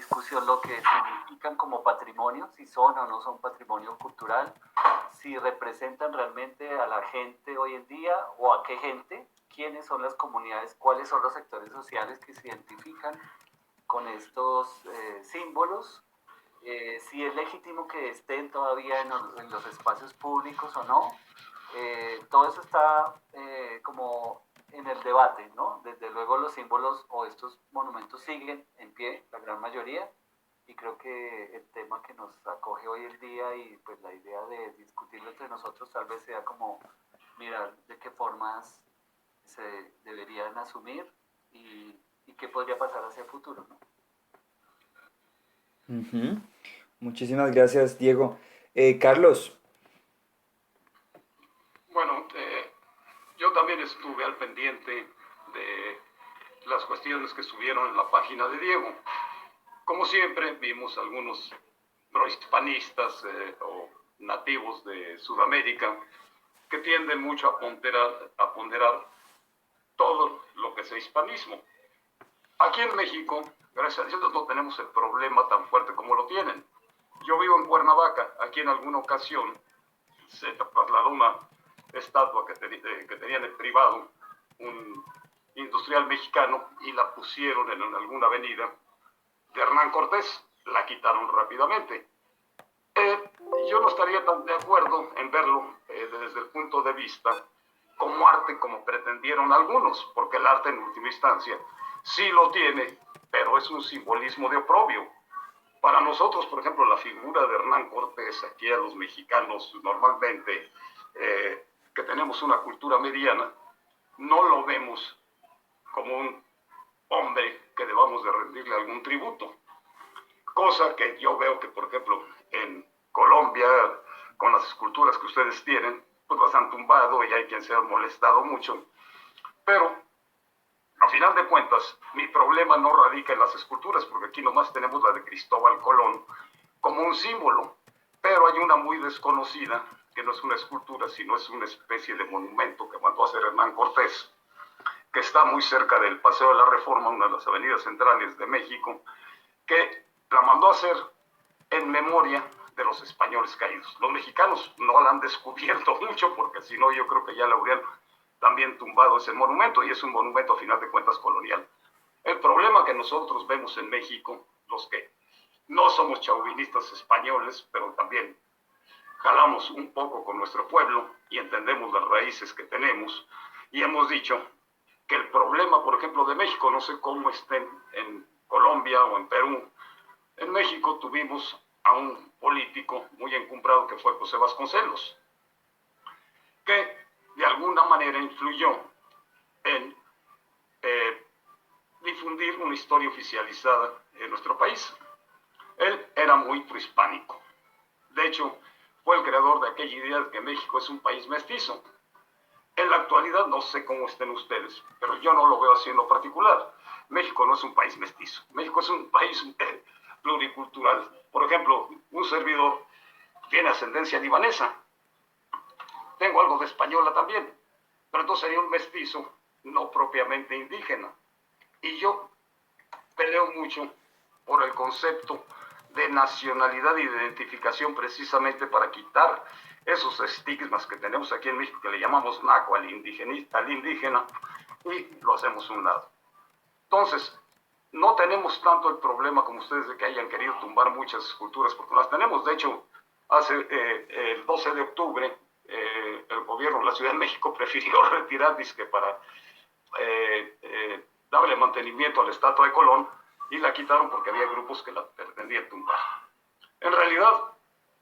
discusión lo que significan como patrimonio, si son o no son patrimonio cultural, si representan realmente a la gente hoy en día o a qué gente, quiénes son las comunidades, cuáles son los sectores sociales que se identifican con estos símbolos, si es legítimo que estén todavía en los espacios públicos o no. Todo eso está como en el debate, ¿no? Desde luego los símbolos o estos monumentos siguen en pie, la gran mayoría, y creo que el tema que nos acoge hoy en día y pues la idea de discutirlo entre nosotros tal vez sea como mirar de qué formas se deberían asumir y qué podría pasar hacia el futuro, ¿no? Ujú. Muchísimas gracias, Diego. Carlos. Bueno, yo también estuve al pendiente de las cuestiones que estuvieron en la página de Diego. Como siempre, vimos algunos prohispanistas o nativos de Sudamérica que tienden mucho a ponderar todo lo que es hispanismo. Aquí en México, gracias a Dios, no tenemos el problema tan fuerte como lo tienen. Yo vivo en Cuernavaca. Aquí en alguna ocasión se trasladó una estatua que tenía en el privado un industrial mexicano y la pusieron en alguna avenida de Hernán Cortés. La quitaron rápidamente. Yo no estaría tan de acuerdo en verlo desde el punto de vista como arte como pretendieron algunos, porque el arte en última instancia sí lo tiene, pero es un simbolismo de oprobio. Para nosotros, por ejemplo, la figura de Hernán Cortés, aquí a los mexicanos normalmente, que tenemos una cultura mediana, no lo vemos como un hombre que debamos de rendirle algún tributo. Cosa que yo veo que, por ejemplo, en Colombia, con las esculturas que ustedes tienen, pues las han tumbado y hay quien se ha molestado mucho. Pero, a final de cuentas, mi problema no radica en las esculturas, porque aquí nomás tenemos la de Cristóbal Colón como un símbolo. Pero hay una muy desconocida, que no es una escultura, sino es una especie de monumento que mandó a hacer Hernán Cortés, que está muy cerca del Paseo de la Reforma, una de las avenidas centrales de México, que la mandó a hacer en memoria de los españoles caídos. Los mexicanos no la han descubierto mucho, porque si no yo creo que ya la habrían también tumbado ese monumento, y es un monumento a final de cuentas colonial. El problema que nosotros vemos en México, los que no somos chauvinistas españoles, pero también jalamos un poco con nuestro pueblo y entendemos las raíces que tenemos, y hemos dicho que el problema, por ejemplo, de México, no sé cómo estén en Colombia o en Perú. En México tuvimos a un político muy encumbrado que fue José Vasconcelos, que de alguna manera influyó en difundir una historia oficializada en nuestro país. Él era muy prehispánico. De hecho, fue el creador de aquella idea de que México es un país mestizo. En la actualidad no sé cómo estén ustedes, pero yo no lo veo así en lo particular. México no es un país mestizo. México es un país pluricultural. Por ejemplo, un servidor tiene ascendencia libanesa. Tengo algo de española también, pero entonces sería un mestizo no propiamente indígena. Y yo peleo mucho por el concepto de nacionalidad y de identificación, precisamente para quitar esos estigmas que tenemos aquí en México, que le llamamos naco al indígena, y lo hacemos a un lado. Entonces, no tenemos tanto el problema como ustedes de que hayan querido tumbar muchas esculturas, porque las tenemos. De hecho, el 12 de octubre, el gobierno de la Ciudad de México prefirió retirar, disque para darle mantenimiento a la estatua de Colón, y la quitaron porque había grupos que la pretendían tumbar. En realidad,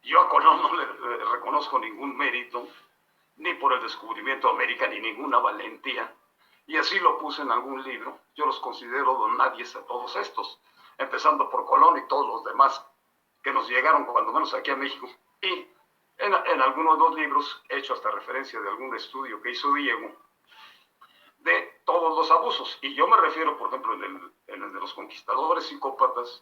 yo a Colón no le reconozco ningún mérito, ni por el descubrimiento de América, ni ninguna valentía. Y así lo puse en algún libro. Yo los considero donadies a todos estos, empezando por Colón y todos los demás que nos llegaron cuando menos aquí a México. Y en algunos de los libros he hecho hasta referencia de algún estudio que hizo Diego de todos los abusos. Y yo me refiero, por ejemplo, en el de los conquistadores psicópatas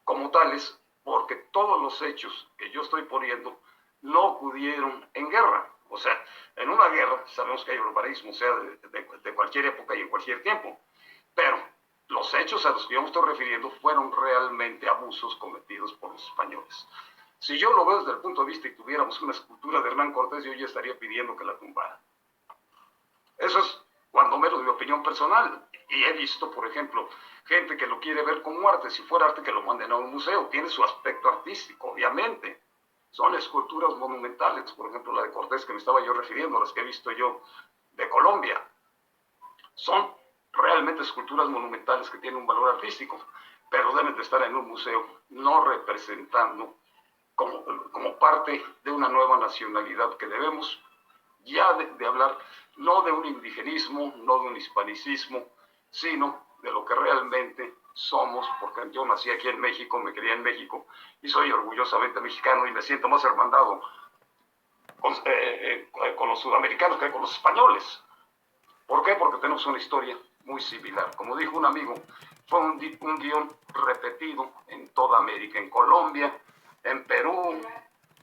como tales, porque todos los hechos que yo estoy poniendo no ocurrieron en guerra. O sea, en una guerra sabemos que hay barbarismo, sea de cualquier época y en cualquier tiempo. Pero los hechos a los que yo me estoy refiriendo fueron realmente abusos cometidos por los españoles. Si yo lo veo desde el punto de vista y tuviéramos una escultura de Hernán Cortés, yo ya estaría pidiendo que la tumbaran. Eso es cuando menos mi opinión personal. Y he visto, por ejemplo, gente que lo quiere ver como arte. Si fuera arte, que lo manden a un museo. Tiene su aspecto artístico, obviamente. Son esculturas monumentales. Por ejemplo, la de Cortés que me estaba yo refiriendo, las que he visto yo de Colombia. Son realmente esculturas monumentales que tienen un valor artístico, pero deben de estar en un museo, no representando como parte de una nueva nacionalidad que debemos ya de hablar, no de un indigenismo, no de un hispanicismo, sino de lo que realmente somos, porque yo nací aquí en México, me crié en México y soy orgullosamente mexicano y me siento más hermandado con los sudamericanos que con los españoles. ¿Por qué? Porque tenemos una historia muy similar. Como dijo un amigo, fue un guión repetido en toda América, en Colombia, en Perú,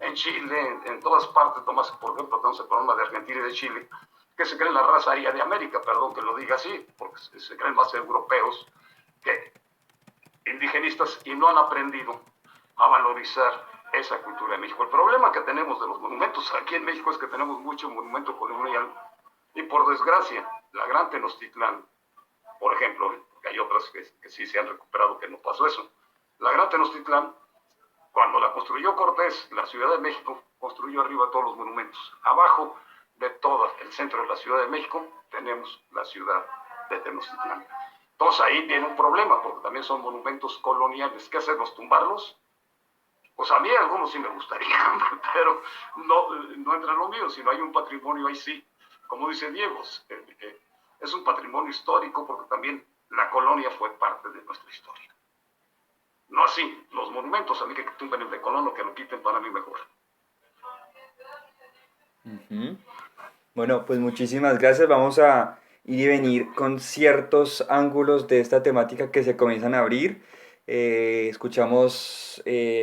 en Chile, en todas partes. Tomás, por ejemplo, tenemos el problema de Argentina y de Chile, que se creen la raza aria de América, perdón que lo diga así, porque se creen más europeos que indigenistas y no han aprendido a valorizar esa cultura de México. El problema que tenemos de los monumentos aquí en México es que tenemos mucho monumento colonial y por desgracia la Gran Tenochtitlán, por ejemplo, porque hay otras que sí se han recuperado que no pasó eso, la Gran Tenochtitlán, cuando la construyó Cortés, la Ciudad de México construyó arriba todos los monumentos. Abajo de todo el centro de la Ciudad de México tenemos la ciudad de Tenochtitlán. Entonces ahí tiene un problema, porque también son monumentos coloniales. ¿Qué hacemos? ¿Tumbarlos? Pues a mí algunos sí me gustaría, pero no entra en lo mío. Si no hay un patrimonio, ahí sí. Como dice Diego, es un patrimonio histórico porque también la colonia fue parte de nuestra historia. No así, los monumentos, a mí que tumben el de Colón o que lo quiten, para mí mejor. Bueno, pues muchísimas gracias. Vamos a ir y venir con ciertos ángulos de esta temática que se comienzan a abrir. Escuchamos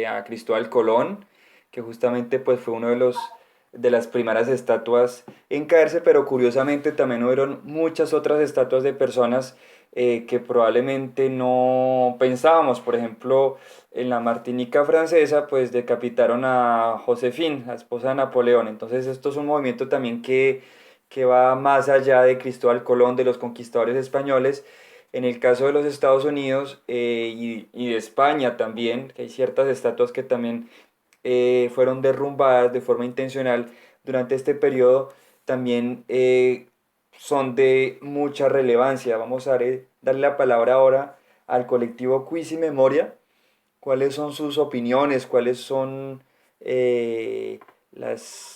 a Cristóbal Colón, que justamente pues fue uno de las primeras estatuas en caerse, pero curiosamente también hubieron muchas otras estatuas de personas que probablemente no pensábamos. Por ejemplo, en la Martinica francesa, pues decapitaron a Josefina, la esposa de Napoleón. Entonces, esto es un movimiento también que va más allá de Cristóbal Colón, de los conquistadores españoles. En el caso de los Estados Unidos y de España también, que hay ciertas estatuas que también fueron derrumbadas de forma intencional durante este periodo, también son de mucha relevancia. Vamos a darle la palabra ahora al colectivo Quiz y Memoria. ¿Cuáles son sus opiniones? ¿Cuáles son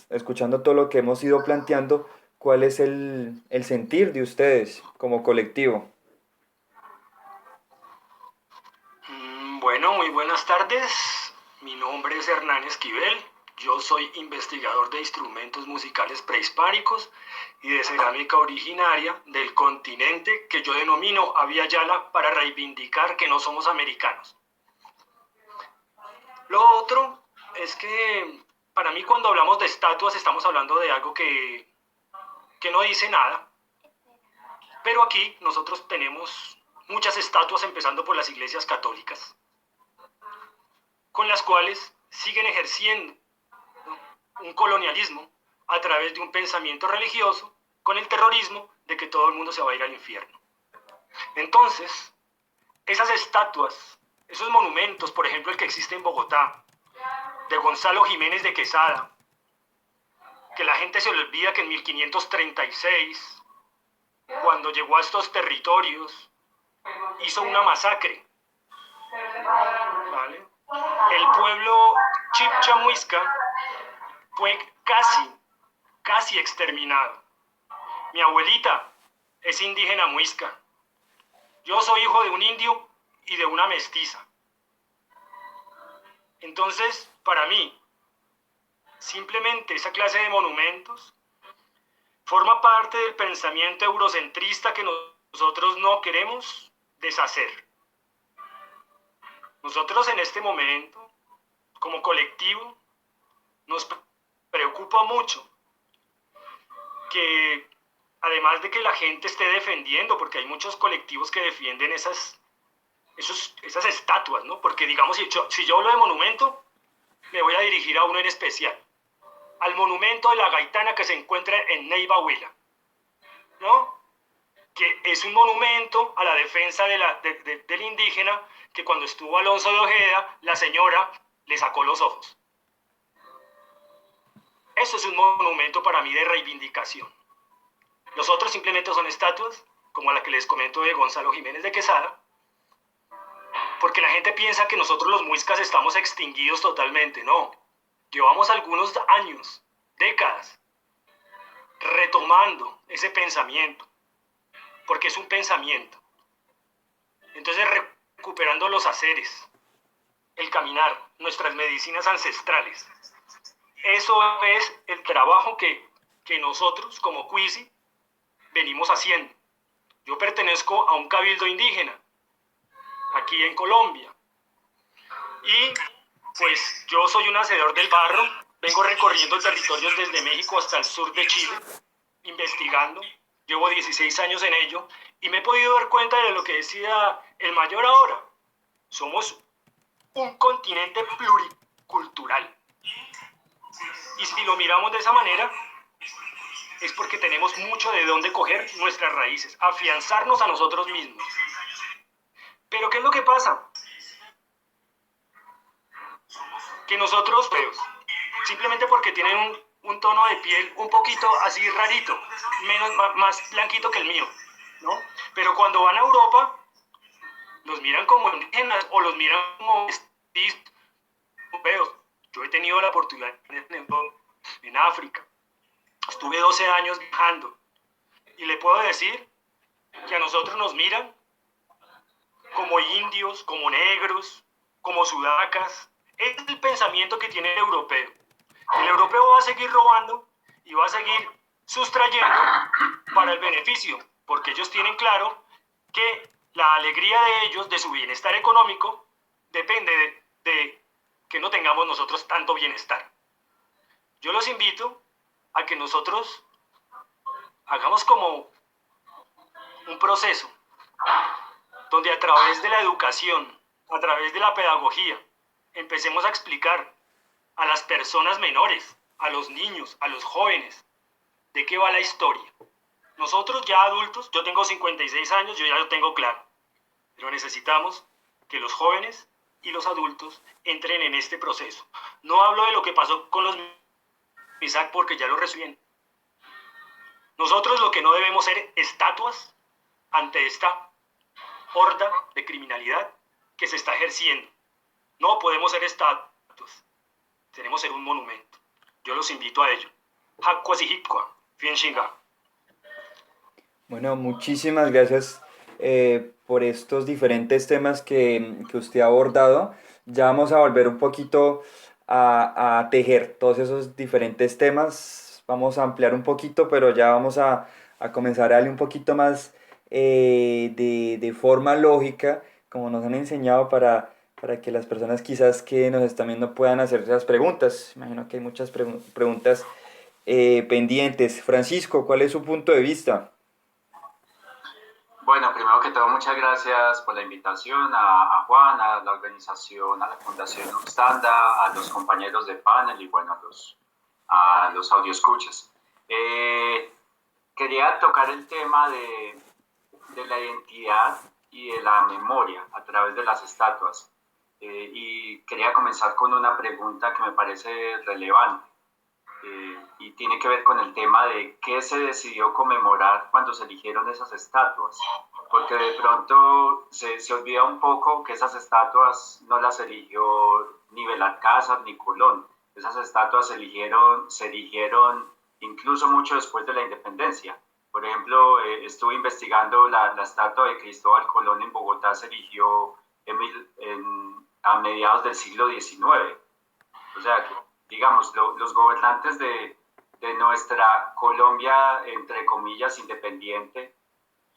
escuchando todo lo que hemos ido planteando, cuál es el sentir de ustedes como colectivo? Bueno, muy buenas tardes. Mi nombre es Hernán Esquivel. Yo soy investigador de instrumentos musicales prehispánicos y de cerámica originaria del continente que yo denomino Abya Yala para reivindicar que no somos americanos. Lo otro es que para mí cuando hablamos de estatuas estamos hablando de algo que no dice nada. Pero aquí nosotros tenemos muchas estatuas empezando por las iglesias católicas, con las cuales siguen ejerciendo un colonialismo a través de un pensamiento religioso con el terrorismo de que todo el mundo se va a ir al infierno. Entonces, esas estatuas, esos monumentos, por ejemplo el que existe en Bogotá, de Gonzalo Jiménez de Quesada, que la gente se le olvida que en 1536, cuando llegó a estos territorios, hizo una masacre, ¿vale? El pueblo Chibcha Muisca fue casi exterminado. Mi abuelita es indígena muisca. Yo soy hijo de un indio y de una mestiza. Entonces, para mí, simplemente esa clase de monumentos forma parte del pensamiento eurocentrista que nosotros no queremos deshacer. Nosotros en este momento, como colectivo, nos preocupa mucho que además de que la gente esté defendiendo, porque hay muchos colectivos que defienden esas estatuas, ¿no? Porque digamos, si yo hablo de monumento, me voy a dirigir a uno en especial, al monumento de la Gaitana que se encuentra en Neiva, Huila, ¿no? Que es un monumento a la defensa del indígena, que cuando estuvo Alonso de Ojeda, la señora le sacó los ojos. Eso es un monumento para mí de reivindicación. Los otros simplemente son estatuas, como la que les comento de Gonzalo Jiménez de Quesada, porque la gente piensa que nosotros los muiscas estamos extinguidos totalmente. No, llevamos algunos años, décadas, retomando ese pensamiento, porque es un pensamiento. Entonces, recuperando los haceres, el caminar, nuestras medicinas ancestrales. Eso es el trabajo que nosotros, como Cuisi, venimos haciendo. Yo pertenezco a un cabildo indígena, aquí en Colombia. Y pues yo soy un hacedor del barro, vengo recorriendo territorios desde México hasta el sur de Chile, investigando. Llevo 16 años en ello y me he podido dar cuenta de lo que decía el mayor ahora. Somos un continente pluricultural. Y si lo miramos de esa manera, es porque tenemos mucho de dónde coger nuestras raíces, afianzarnos a nosotros mismos. Pero ¿qué es lo que pasa? Que nosotros, simplemente porque tienen un tono de piel un poquito así rarito, más blanquito que el mío, ¿no? Pero cuando van a Europa, los miran como indígenas o los miran como europeos. Yo he tenido la oportunidad en África. Estuve 12 años viajando y le puedo decir que a nosotros nos miran como indios, como negros, como sudacas. Es el pensamiento que tiene el europeo. El europeo va a seguir robando y va a seguir sustrayendo para el beneficio, porque ellos tienen claro que la alegría de ellos, de su bienestar económico, depende de que no tengamos nosotros tanto bienestar. Yo los invito a que nosotros hagamos como un proceso donde a través de la educación, a través de la pedagogía, empecemos a explicar a las personas menores, a los niños, a los jóvenes, de qué va la historia. Nosotros ya adultos, yo tengo 56 años, yo ya lo tengo claro, pero necesitamos que los jóvenes y los adultos entren en este proceso. No hablo de lo que pasó con los MISAC porque ya lo resuelven. Nosotros lo que no debemos ser estatuas ante esta horda de criminalidad que se está ejerciendo. No podemos ser estatuas, tenemos que ser un monumento. Yo los invito a ello. Hakwasihipkwa, Fienshinga. Bueno, muchísimas gracias por estos diferentes temas que usted ha abordado. Ya vamos a volver un poquito a tejer todos esos diferentes temas. Vamos a ampliar un poquito, pero ya vamos a comenzar a darle un poquito más de forma lógica, como nos han enseñado para que las personas quizás que nos están viendo puedan hacer esas preguntas. Imagino que hay muchas preguntas pendientes. Francisco, ¿cuál es su punto de vista? Bueno, primero que todo, muchas gracias por la invitación a Juan, a la organización, a la Fundación Uxtanda, a los compañeros de panel y bueno, a los audioscuchas. Quería tocar el tema de la identidad y de la memoria a través de las estatuas. Y quería comenzar con una pregunta que me parece relevante y tiene que ver con el tema de qué se decidió conmemorar cuando se eligieron esas estatuas, porque de pronto se olvida un poco que esas estatuas no las eligió ni Belalcázar ni Colón. Esas estatuas se erigieron incluso mucho después de la independencia. Por ejemplo, estuve investigando la estatua de Cristóbal Colón en Bogotá, se erigió a mediados del siglo XIX. O sea, digamos, los gobernantes de nuestra Colombia, entre comillas, independiente,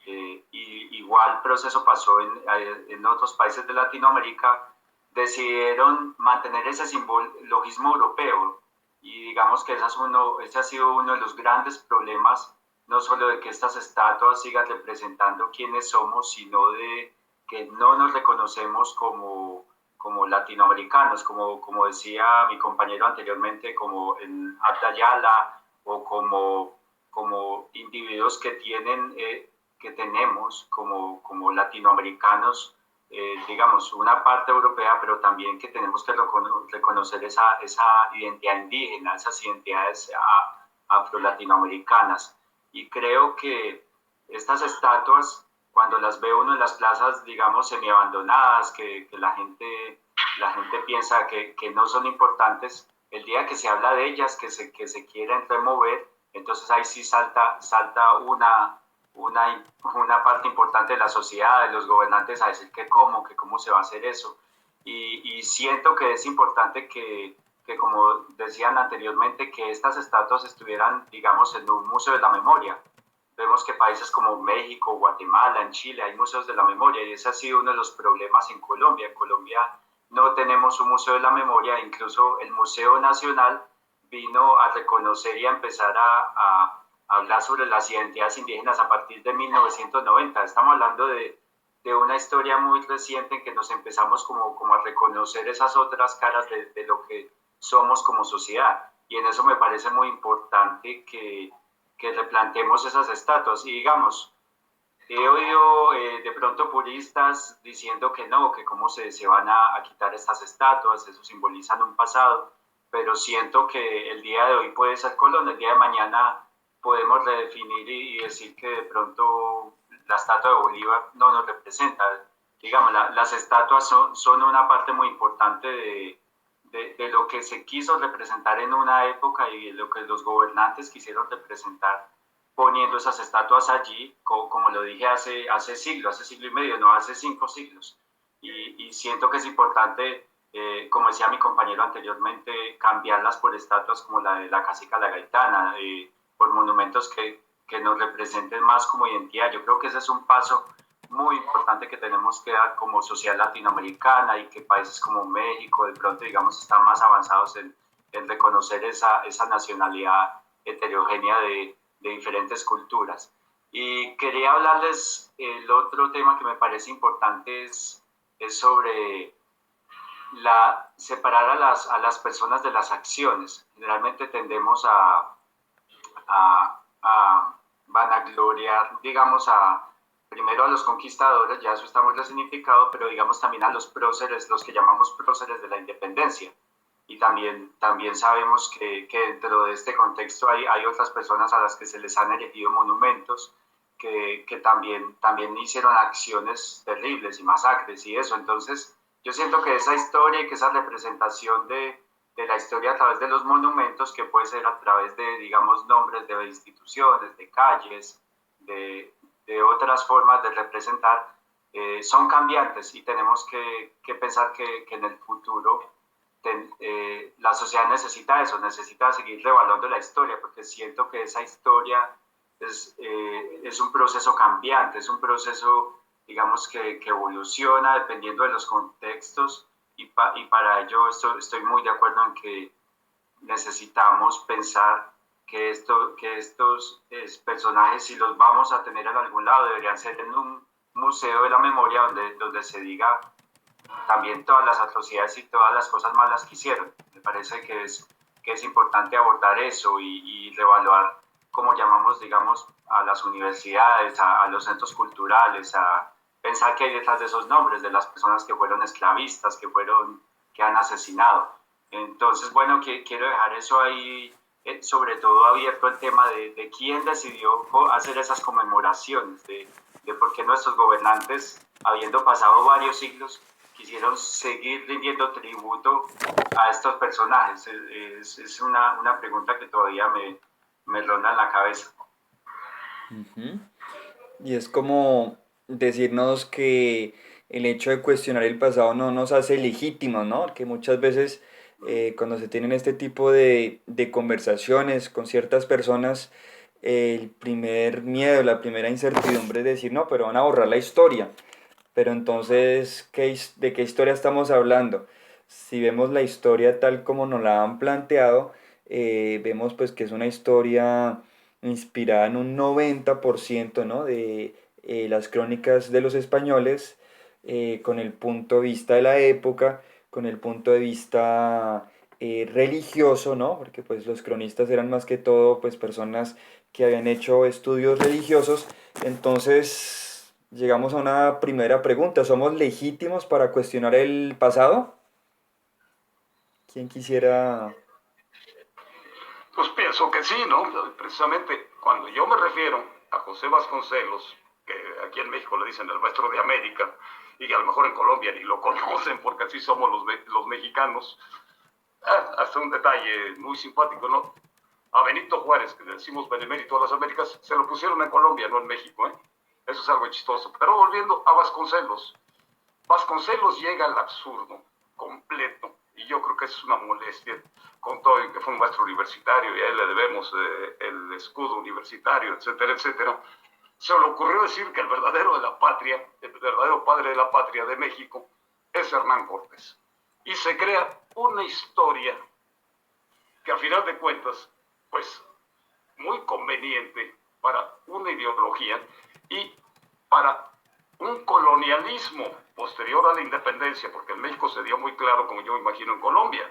y igual proceso pasó en otros países de Latinoamérica, decidieron mantener ese simbologismo europeo. Y digamos que ese ha sido uno de los grandes problemas no solo de que estas estatuas sigan representando quiénes somos, sino de que no nos reconocemos como latinoamericanos, como decía mi compañero anteriormente, como en Abdayala o como individuos que tenemos como latinoamericanos, digamos, una parte europea, pero también que tenemos que reconocer esa identidad indígena, esas identidades afro-latinoamericanas. Y creo que estas estatuas, cuando las ve uno en las plazas, digamos, semi-abandonadas, que la gente piensa que no son importantes, el día que se habla de ellas, que se quieren remover, entonces ahí sí salta una parte importante de la sociedad, de los gobernantes, a decir que cómo se va a hacer eso. Y siento que es importante que, como decían anteriormente, que estas estatuas estuvieran, digamos, en un museo de la memoria. Vemos que países como México, Guatemala, en Chile hay museos de la memoria y ese ha sido uno de los problemas en Colombia. En Colombia no tenemos un museo de la memoria, incluso el Museo Nacional vino a reconocer y a empezar a hablar sobre las identidades indígenas a partir de 1990. Estamos hablando de una historia muy reciente en que nos empezamos como a reconocer esas otras caras de lo que somos como sociedad. Y en eso me parece muy importante que replanteemos esas estatuas. Y digamos, he oído de pronto puristas diciendo que no, que cómo se van a quitar estas estatuas, eso simboliza un pasado, pero siento que el día de hoy puede ser Colón, el día de mañana podemos redefinir y decir que de pronto la estatua de Bolívar no nos representa. Digamos, las estatuas son una parte muy importante de lo que se quiso representar en una época y de lo que los gobernantes quisieron representar poniendo esas estatuas allí, como lo dije hace siglo y medio, no hace 5 siglos. Y siento que es importante, como decía mi compañero anteriormente, cambiarlas por estatuas como la de la Cacica La Gaitana, por monumentos que nos representen más como identidad. Yo creo que ese es un paso muy importante que tenemos que dar como sociedad latinoamericana y que países como México de pronto, digamos, están más avanzados en reconocer esa nacionalidad heterogénea de diferentes culturas. Y quería hablarles, el otro tema que me parece importante es sobre separar a las personas de las acciones. Generalmente tendemos a vanagloriar, digamos, primero a los conquistadores, ya eso está muy resignificado, pero digamos también a los próceres, los que llamamos próceres de la independencia. Y también sabemos que dentro de este contexto hay otras personas a las que se les han erigido monumentos que también hicieron acciones terribles y masacres y eso. Entonces, yo siento que esa historia y que esa representación de la historia a través de los monumentos, que puede ser a través de, digamos, nombres de instituciones, de calles, de otras formas de representar, son cambiantes y tenemos que pensar que en el futuro la sociedad necesita eso, necesita seguir revaluando la historia, porque siento que esa historia es un proceso cambiante, es un proceso, digamos, que evoluciona dependiendo de los contextos y para ello estoy muy de acuerdo en que necesitamos pensar que estos personajes, si los vamos a tener en algún lado, deberían ser en un museo de la memoria donde se diga también todas las atrocidades y todas las cosas malas que hicieron. Me parece que es importante abordar eso y reevaluar, como llamamos, digamos, a las universidades, a los centros culturales, a pensar que hay detrás de esos nombres, de las personas que fueron esclavistas, que han asesinado. Entonces, bueno, quiero dejar eso ahí, sobre todo abierto el tema de quién decidió hacer esas conmemoraciones, de por qué nuestros gobernantes, habiendo pasado varios siglos, quisieron seguir rindiendo tributo a estos personajes. Es una pregunta que todavía me ronda en la cabeza. Ujú. Y es como decirnos que el hecho de cuestionar el pasado no nos hace legítimos, ¿no? Que muchas veces cuando se tienen este tipo de conversaciones con ciertas personas, el primer miedo, la primera incertidumbre es decir, no, pero van a borrar la historia. Pero entonces, ¿de qué historia estamos hablando? Si vemos la historia tal como nos la han planteado, vemos pues que es una historia inspirada en un 90%, ¿no? de las crónicas de los españoles, con el punto de vista de la época, con el punto de vista religioso, ¿no? Porque pues los cronistas eran más que todo pues personas que habían hecho estudios religiosos. Entonces llegamos a una primera pregunta: ¿somos legítimos para cuestionar el pasado? ¿Quién quisiera? Pues pienso que sí, ¿no? Precisamente cuando yo me refiero a José Vasconcelos, que aquí en México le dicen el maestro de América, y que a lo mejor en Colombia ni lo conocen porque así somos los mexicanos. Hasta un detalle muy simpático, ¿no? A Benito Juárez, que le decimos benemérito a las Américas, se lo pusieron en Colombia, no en México, ¿eh? Eso es algo chistoso. Pero volviendo a Vasconcelos, Vasconcelos llega al absurdo completo, y yo creo que es una molestia, con todo y que fue un maestro universitario y a él le debemos el escudo universitario, etcétera, etcétera. Se le ocurrió decir que el verdadero de la patria, el verdadero padre de la patria de México, es Hernán Cortés. Y se crea una historia que a final de cuentas, pues muy conveniente para una ideología y para un colonialismo posterior a la independencia, porque en México se dio muy claro, como yo imagino en Colombia.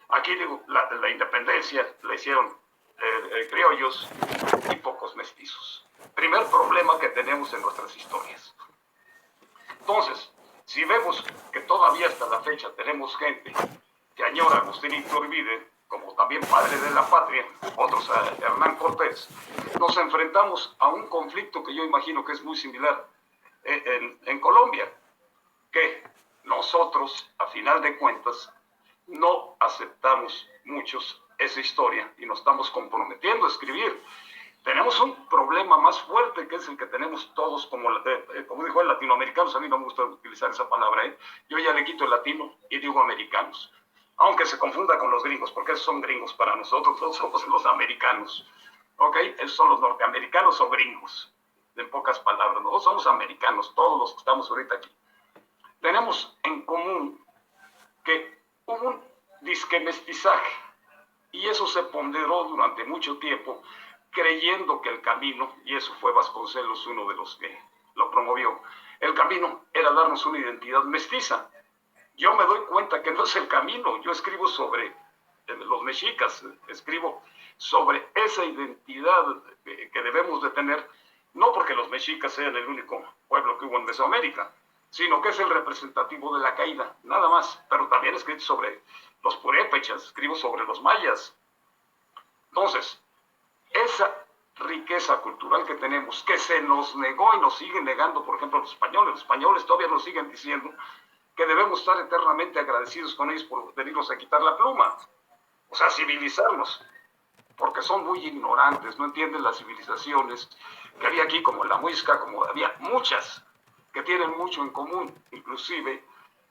Aquí digo, la independencia la hicieron criollos y pocos mestizos. Primer problema que tenemos en nuestras historias. Entonces, si vemos que todavía hasta la fecha tenemos gente que añora a Agustín Iturbide como también padre de la patria, otros a Hernán Cortés, nos enfrentamos a un conflicto que yo imagino que es muy similar en Colombia, que nosotros, a final de cuentas, no aceptamos muchos esa historia y nos estamos comprometiendo a escribir. Tenemos un problema más fuerte, que es el que tenemos todos, como dijo el latinoamericanos. A mí no me gusta utilizar esa palabra, yo ya le quito el latino y digo americanos, aunque se confunda con los gringos, porque esos son gringos para nosotros, todos somos los americanos, ¿ok? Esos son los norteamericanos o gringos, en pocas palabras. Nosotros somos americanos, todos los que estamos ahorita aquí. Tenemos en común que hubo un disque mestizaje, y eso se ponderó durante mucho tiempo, creyendo que el camino, y eso fue Vasconcelos uno de los que lo promovió, el camino era darnos una identidad mestiza. Yo me doy cuenta que no es el camino. Yo escribo sobre los mexicas, escribo sobre esa identidad que debemos de tener, no porque los mexicas sean el único pueblo que hubo en Mesoamérica, sino que es el representativo de la caída, nada más. Pero también escribo sobre los purépechas, escribo sobre los mayas. Entonces, esa riqueza cultural que tenemos, que se nos negó y nos siguen negando, por ejemplo, los españoles todavía nos siguen diciendo que debemos estar eternamente agradecidos con ellos por venirnos a quitar la pluma, o sea, civilizarnos, porque son muy ignorantes, no entienden las civilizaciones que había aquí, como la muisca, como había muchas que tienen mucho en común, inclusive,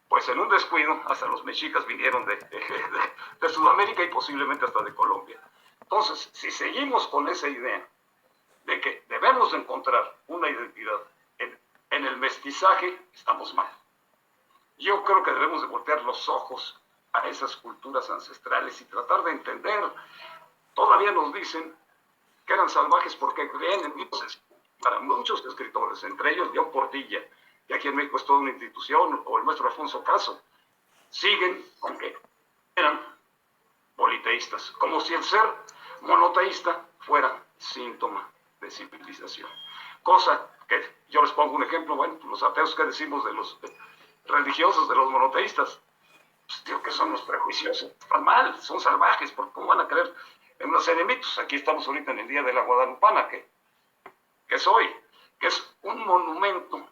pues en un descuido, hasta los mexicas vinieron de Sudamérica y posiblemente hasta de Colombia. Entonces, si seguimos con esa idea de que debemos encontrar una identidad en el mestizaje, estamos mal. Yo creo que debemos de voltear los ojos a esas culturas ancestrales y tratar de entender. Todavía nos dicen que eran salvajes porque creen en dioses. Para muchos escritores, entre ellos León Portilla, que aquí en México es toda una institución, o el maestro Alfonso Caso, siguen con que eran politeístas, como si el ser monoteísta fuera síntoma de civilización. Cosa que yo les pongo un ejemplo, bueno, los ateos que decimos de los religiosos, de los monoteístas, pues digo que son los prejuiciosos, están mal, son salvajes, porque ¿cómo van a creer en unos enemitos? Aquí estamos ahorita en el Día de la Guadalupana, que es hoy, que es un monumento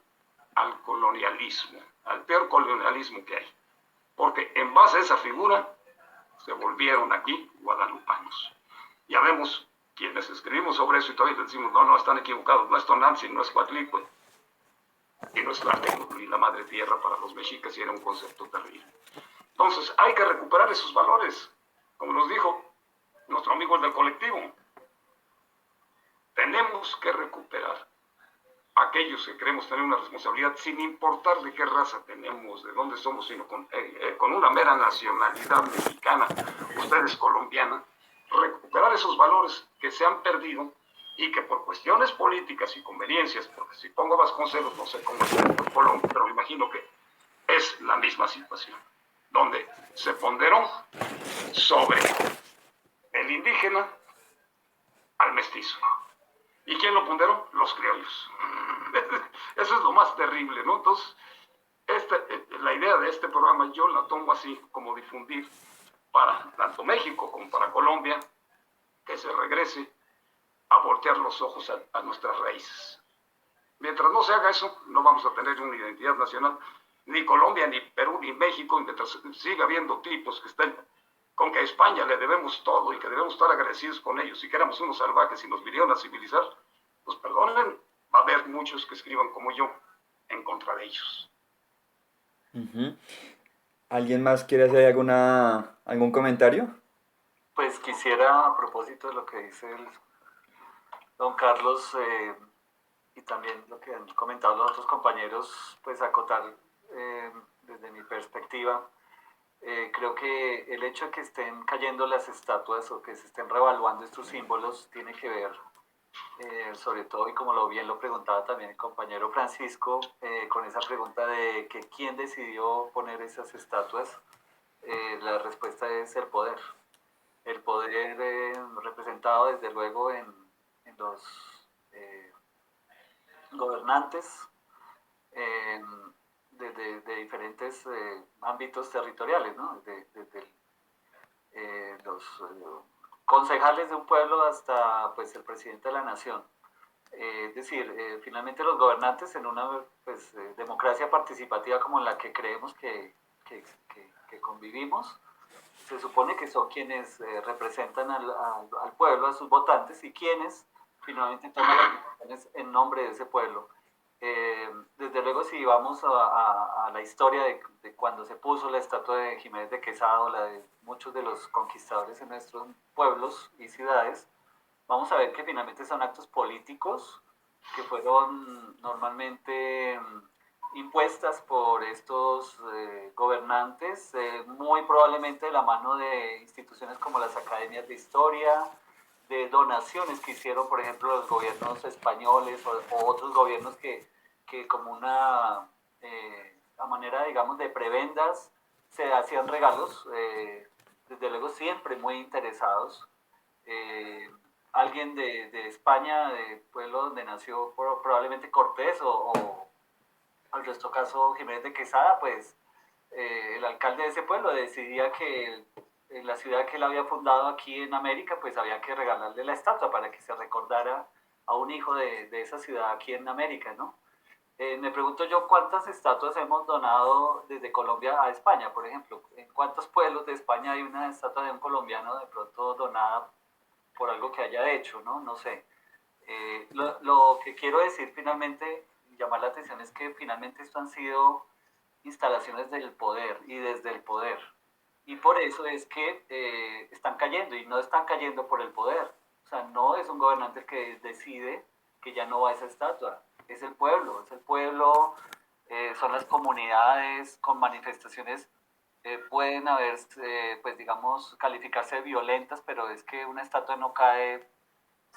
al colonialismo, al peor colonialismo que hay, porque en base a esa figura se volvieron aquí guadalupanos. Ya vemos quienes escribimos sobre eso y todavía decimos, no, están equivocados, no es Tonantzin, no es Coatlicue, y no es Tlatelolco ni la madre tierra para los mexicas, y era un concepto terrible. Entonces hay que recuperar esos valores, como nos dijo nuestro amigo el del colectivo. Tenemos que recuperar aquellos que queremos tener una responsabilidad, sin importar de qué raza tenemos, de dónde somos, sino con una mera nacionalidad mexicana, ustedes colombiana, recuperar esos valores que se han perdido y que por cuestiones políticas y conveniencias, porque si pongo Vasconcelos no sé cómo es en Colombia, pero me imagino que es la misma situación, donde se ponderó sobre el indígena al mestizo. ¿Y quién lo ponderó? Los criollos. Eso es lo más terrible, ¿no? Entonces, la idea de este programa yo la tomo así, como difundir para tanto México como para Colombia, que se regrese a voltear los ojos a nuestras raíces. Mientras no se haga eso, no vamos a tener una identidad nacional, ni Colombia, ni Perú, ni México, mientras siga habiendo tipos que estén con que a España le debemos todo y que debemos estar agradecidos con ellos y que éramos unos salvajes y nos vinieron a civilizar, pues perdonen, va a haber muchos que escriban como yo en contra de ellos. Ujú. ¿Alguien más quiere hacer algún comentario? Pues quisiera, a propósito de lo que dice el don Carlos, y también lo que han comentado los otros compañeros, pues acotar desde mi perspectiva. Creo que el hecho de que estén cayendo las estatuas o que se estén revaluando estos símbolos tiene que ver, sobre todo, y como bien lo preguntaba también el compañero Francisco, con esa pregunta de que quién decidió poner esas estatuas. La respuesta es el poder. El poder representado desde luego en los eh, gobernantes eh, de diferentes ámbitos territoriales, ¿no? Desde los concejales de un pueblo hasta pues, el presidente de la nación. Es decir, finalmente los gobernantes en una pues, democracia participativa como la que creemos que convivimos, se supone que son quienes representan al pueblo, a sus votantes, y quienes finalmente toman las decisiones en nombre de ese pueblo. Desde luego, si vamos a la historia de cuando se puso la estatua de Jiménez de Quesada, la de muchos de los conquistadores en nuestros pueblos y ciudades, vamos a ver que finalmente son actos políticos que fueron normalmente impuestas por estos gobernantes, muy probablemente de la mano de instituciones como las academias de historia, de donaciones que hicieron, por ejemplo, los gobiernos españoles o otros gobiernos que como una a manera, digamos, de prebendas, se hacían regalos, desde luego siempre muy interesados. Eh, Alguien de España, del pueblo donde nació probablemente Cortés o al resto caso Jiménez de Quesada, pues el alcalde de ese pueblo decidía que en la ciudad que él había fundado aquí en América, pues había que regalarle la estatua para que se recordara a un hijo de esa ciudad aquí en América, ¿no? Me pregunto yo cuántas estatuas hemos donado desde Colombia a España, por ejemplo. ¿En cuántos pueblos de España hay una estatua de un colombiano de pronto donada por algo que haya hecho, ¿no? No sé. Lo que quiero decir finalmente, llamar la atención, es que finalmente esto han sido instalaciones del poder y desde el poder. Y por eso es que están cayendo y no están cayendo por el poder. O sea, no es un gobernante el que decide que ya no va a esa estatua. Es el pueblo, son las comunidades con manifestaciones, pueden haber, pues digamos, calificarse violentas, pero es que una estatua no cae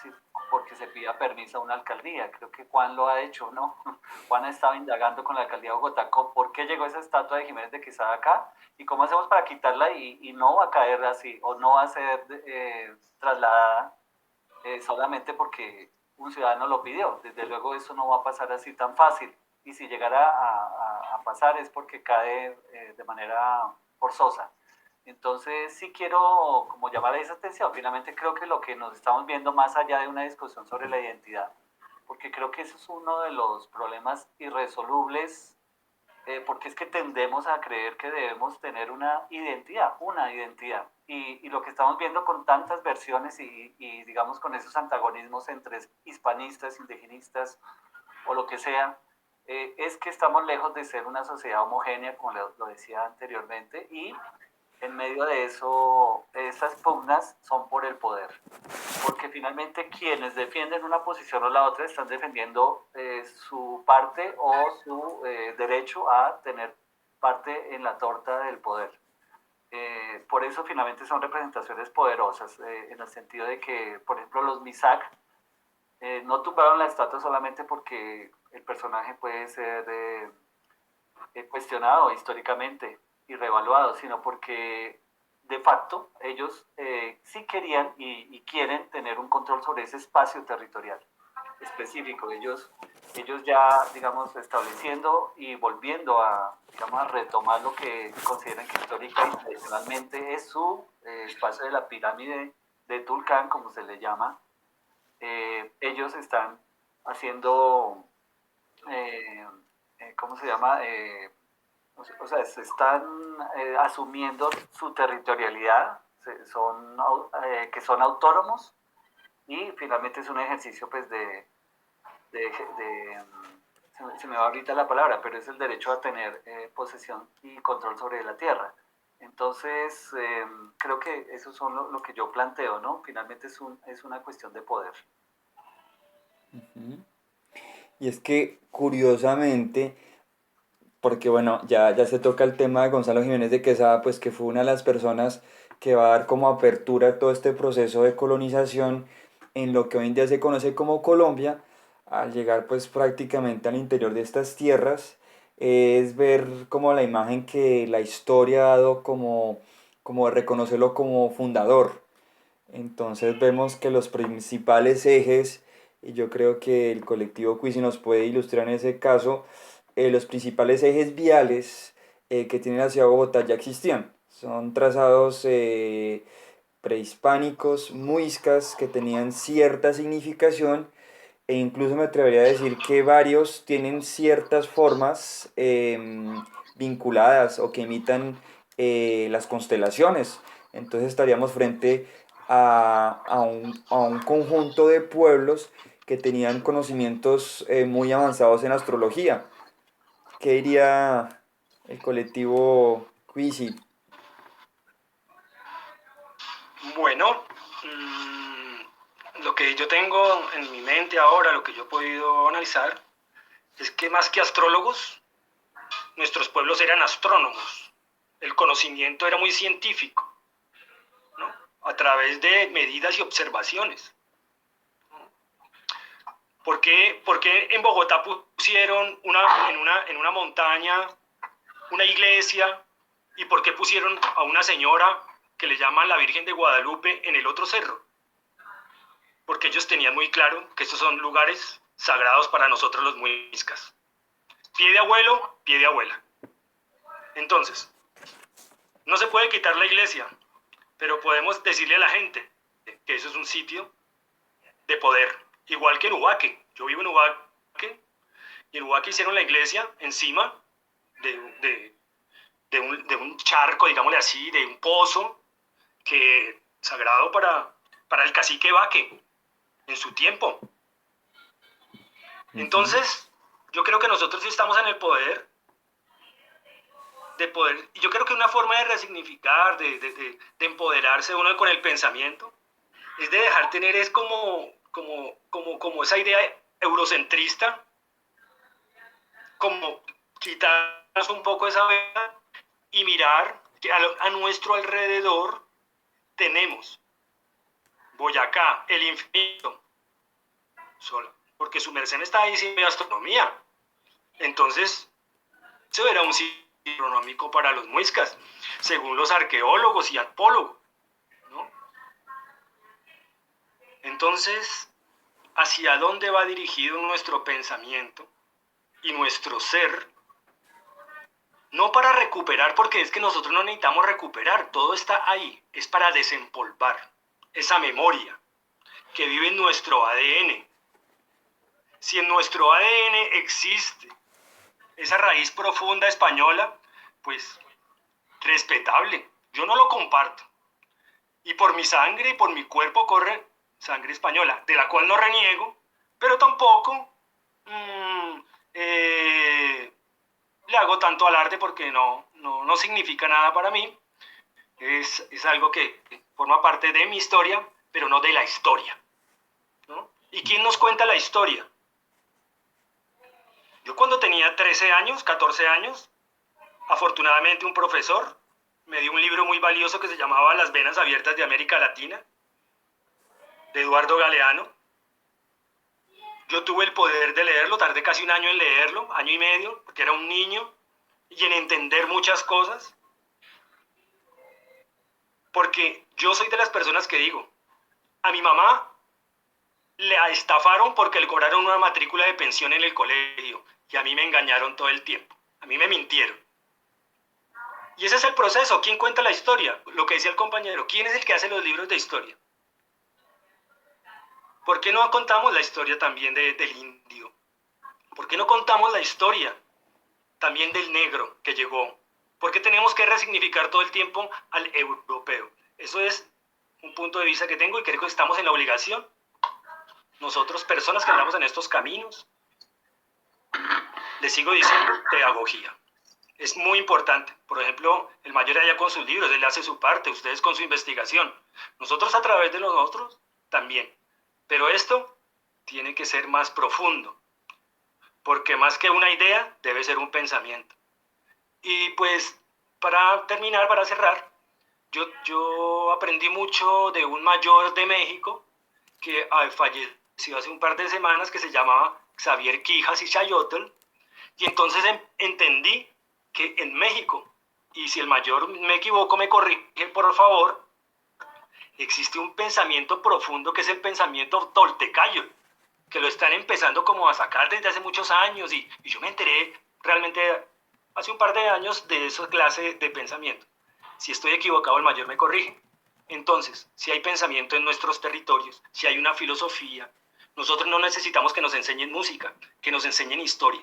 sí, porque se pida permiso a una alcaldía. Creo que Juan lo ha hecho, ¿no? Juan ha estado indagando con la alcaldía de Bogotá por qué llegó esa estatua de Jiménez de Quesada acá y cómo hacemos para quitarla y no va a caer así o no va a ser trasladada solamente porque un ciudadano lo pidió. Desde luego eso no va a pasar así tan fácil y si llegara a pasar es porque cae de manera forzosa. Entonces sí quiero como llamar a esa atención. Finalmente creo que lo que nos estamos viendo más allá de una discusión sobre la identidad, porque creo que eso es uno de los problemas irresolubles, porque es que tendemos a creer que debemos tener una identidad. Y lo que estamos viendo con tantas versiones y digamos con esos antagonismos entre hispanistas, indigenistas o lo que sea, es que estamos lejos de ser una sociedad homogénea, como lo decía anteriormente, y en medio de eso, esas pugnas son por el poder, porque finalmente quienes defienden una posición o la otra están defendiendo su parte o su derecho a tener parte en la torta del poder. Por eso finalmente son representaciones poderosas, en el sentido de que, por ejemplo, los MISAC No tumbaron la estatua solamente porque el personaje puede ser cuestionado históricamente y revaluado, sino porque de facto ellos sí querían y quieren tener un control sobre ese espacio territorial específico. Ellos ya, digamos, estableciendo y volviendo a, digamos, a retomar lo que consideran que histórica y tradicionalmente es su espacio de la pirámide de Tulcán, como se le llama. Ellos están haciendo, eh, ¿cómo se llama? O sea, se están asumiendo su territorialidad, que son autónomos y finalmente es un ejercicio pues se me va ahorita la palabra, pero es el derecho a tener posesión y control sobre la tierra. Entonces, creo que eso son lo que yo planteo, ¿no? Finalmente es una cuestión de poder. Y es que curiosamente, porque bueno, ya se toca el tema de Gonzalo Jiménez de Quesada, pues que fue una de las personas que va a dar como apertura a todo este proceso de colonización en lo que hoy en día se conoce como Colombia, al llegar pues prácticamente al interior de estas tierras, es ver como la imagen que la historia ha dado como reconocerlo como fundador. Entonces vemos que los principales ejes, y yo creo que el colectivo Quisi nos puede ilustrar en ese caso, los principales ejes viales que tiene la ciudad de Bogotá ya existían. Son trazados prehispánicos, muiscas, que tenían cierta significación e incluso me atrevería a decir que varios tienen ciertas formas vinculadas o que imitan las constelaciones. Entonces estaríamos frente a un conjunto de pueblos que tenían conocimientos muy avanzados en astrología. ¿Qué diría el colectivo Quisi? Bueno, lo que yo tengo en mi mente ahora, lo que yo he podido analizar, es que más que astrólogos, nuestros pueblos eran astrónomos. El conocimiento era muy científico, ¿no? A través de medidas y observaciones. ¿Por qué en Bogotá pusieron en una montaña una iglesia y por qué pusieron a una señora que le llaman la Virgen de Guadalupe en el otro cerro? Porque ellos tenían muy claro que estos son lugares sagrados para nosotros los muiscas. Pie de abuelo, pie de abuela. Entonces, no se puede quitar la iglesia, pero podemos decirle a la gente que eso es un sitio de poder, igual que en Ubaque. Yo vivo en Ubaque y en Ubaque hicieron la iglesia encima de, de, de un charco, digámosle así, de un pozo sagrado para el cacique Baque en su tiempo. Entonces, yo creo que nosotros sí estamos en el poder y yo creo que una forma de resignificar, de empoderarse uno con el pensamiento, es de dejar tener es como esa idea eurocentrista, como quitarnos un poco esa vena y mirar que a nuestro alrededor tenemos Boyacá, el infinito, solo, porque su merced me está diciendo de astronomía. Entonces, eso era un sitio astronómico para los muiscas, según los arqueólogos y antropólogos, ¿no? Entonces, ¿hacia dónde va dirigido nuestro pensamiento y nuestro ser? No para recuperar, porque es que nosotros no necesitamos recuperar, todo está ahí, es para desempolvar esa memoria que vive en nuestro ADN. Si en nuestro ADN existe esa raíz profunda española, pues respetable, yo no lo comparto. Y por mi sangre y por mi cuerpo corre sangre española, de la cual no reniego, pero tampoco le hago tanto alarde porque no significa nada para mí. Es algo que forma parte de mi historia, pero no de la historia, ¿no? ¿Y quién nos cuenta la historia? Yo cuando tenía 13 años, 14 años, afortunadamente un profesor me dio un libro muy valioso que se llamaba Las venas abiertas de América Latina, de Eduardo Galeano, Yo tuve el poder de leerlo, tardé casi un año en leerlo, año y medio, porque era un niño, y en entender muchas cosas, porque yo soy de las personas que digo, a mi mamá la estafaron porque le cobraron una matrícula de pensión en el colegio, y a mí me engañaron todo el tiempo, a mí me mintieron. Y ese es el proceso. ¿Quién cuenta la historia? Lo que decía el compañero, ¿quién es el que hace los libros de historia? ¿Por qué no contamos la historia también del indio? ¿Por qué no contamos la historia también del negro que llegó? ¿Por qué tenemos que resignificar todo el tiempo al europeo? Eso es un punto de vista que tengo y creo que estamos en la obligación. Nosotros, personas que andamos en estos caminos, les sigo diciendo pedagogía. Es muy importante. Por ejemplo, el mayor allá con sus libros, él hace su parte, ustedes con su investigación. Nosotros a través de los otros también. Pero esto tiene que ser más profundo, porque más que una idea, debe ser un pensamiento. Y pues, para terminar, para cerrar, yo aprendí mucho de un mayor de México que falleció hace un par de semanas, que se llamaba Xavier Quijas y Chayotl, y entonces entendí que en México, y si el mayor me equivoco me corrige por favor, existe un pensamiento profundo que es el pensamiento toltecayo, que lo están empezando como a sacar desde hace muchos años, y yo me enteré realmente hace un par de años de esa clase de pensamiento. Si estoy equivocado, el mayor me corrige. Entonces, si hay pensamiento en nuestros territorios, si hay una filosofía, nosotros no necesitamos que nos enseñen música, que nos enseñen historia.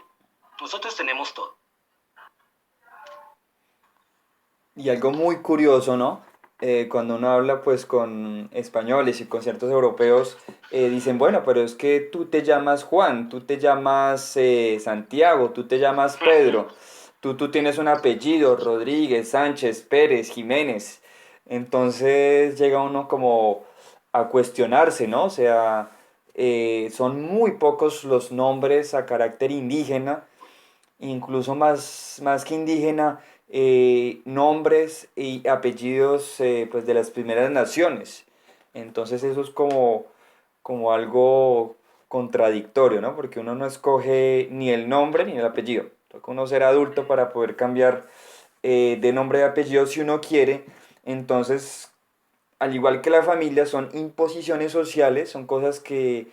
Nosotros tenemos todo. Y algo muy curioso, ¿no? Cuando uno habla pues con españoles y con ciertos europeos, dicen, bueno, pero es que tú te llamas Juan, tú te llamas Santiago, tú te llamas Pedro, tú tienes un apellido, Rodríguez, Sánchez, Pérez, Jiménez. Entonces llega uno como a cuestionarse, ¿no? O sea, son muy pocos los nombres a carácter indígena, incluso más que indígena, nombres y apellidos pues de las primeras naciones. Entonces eso es como algo contradictorio, ¿no? Porque uno no escoge ni el nombre ni el apellido. Toca uno ser adulto para poder cambiar de nombre y apellido si uno quiere. Entonces, al igual que la familia, son imposiciones sociales, son cosas que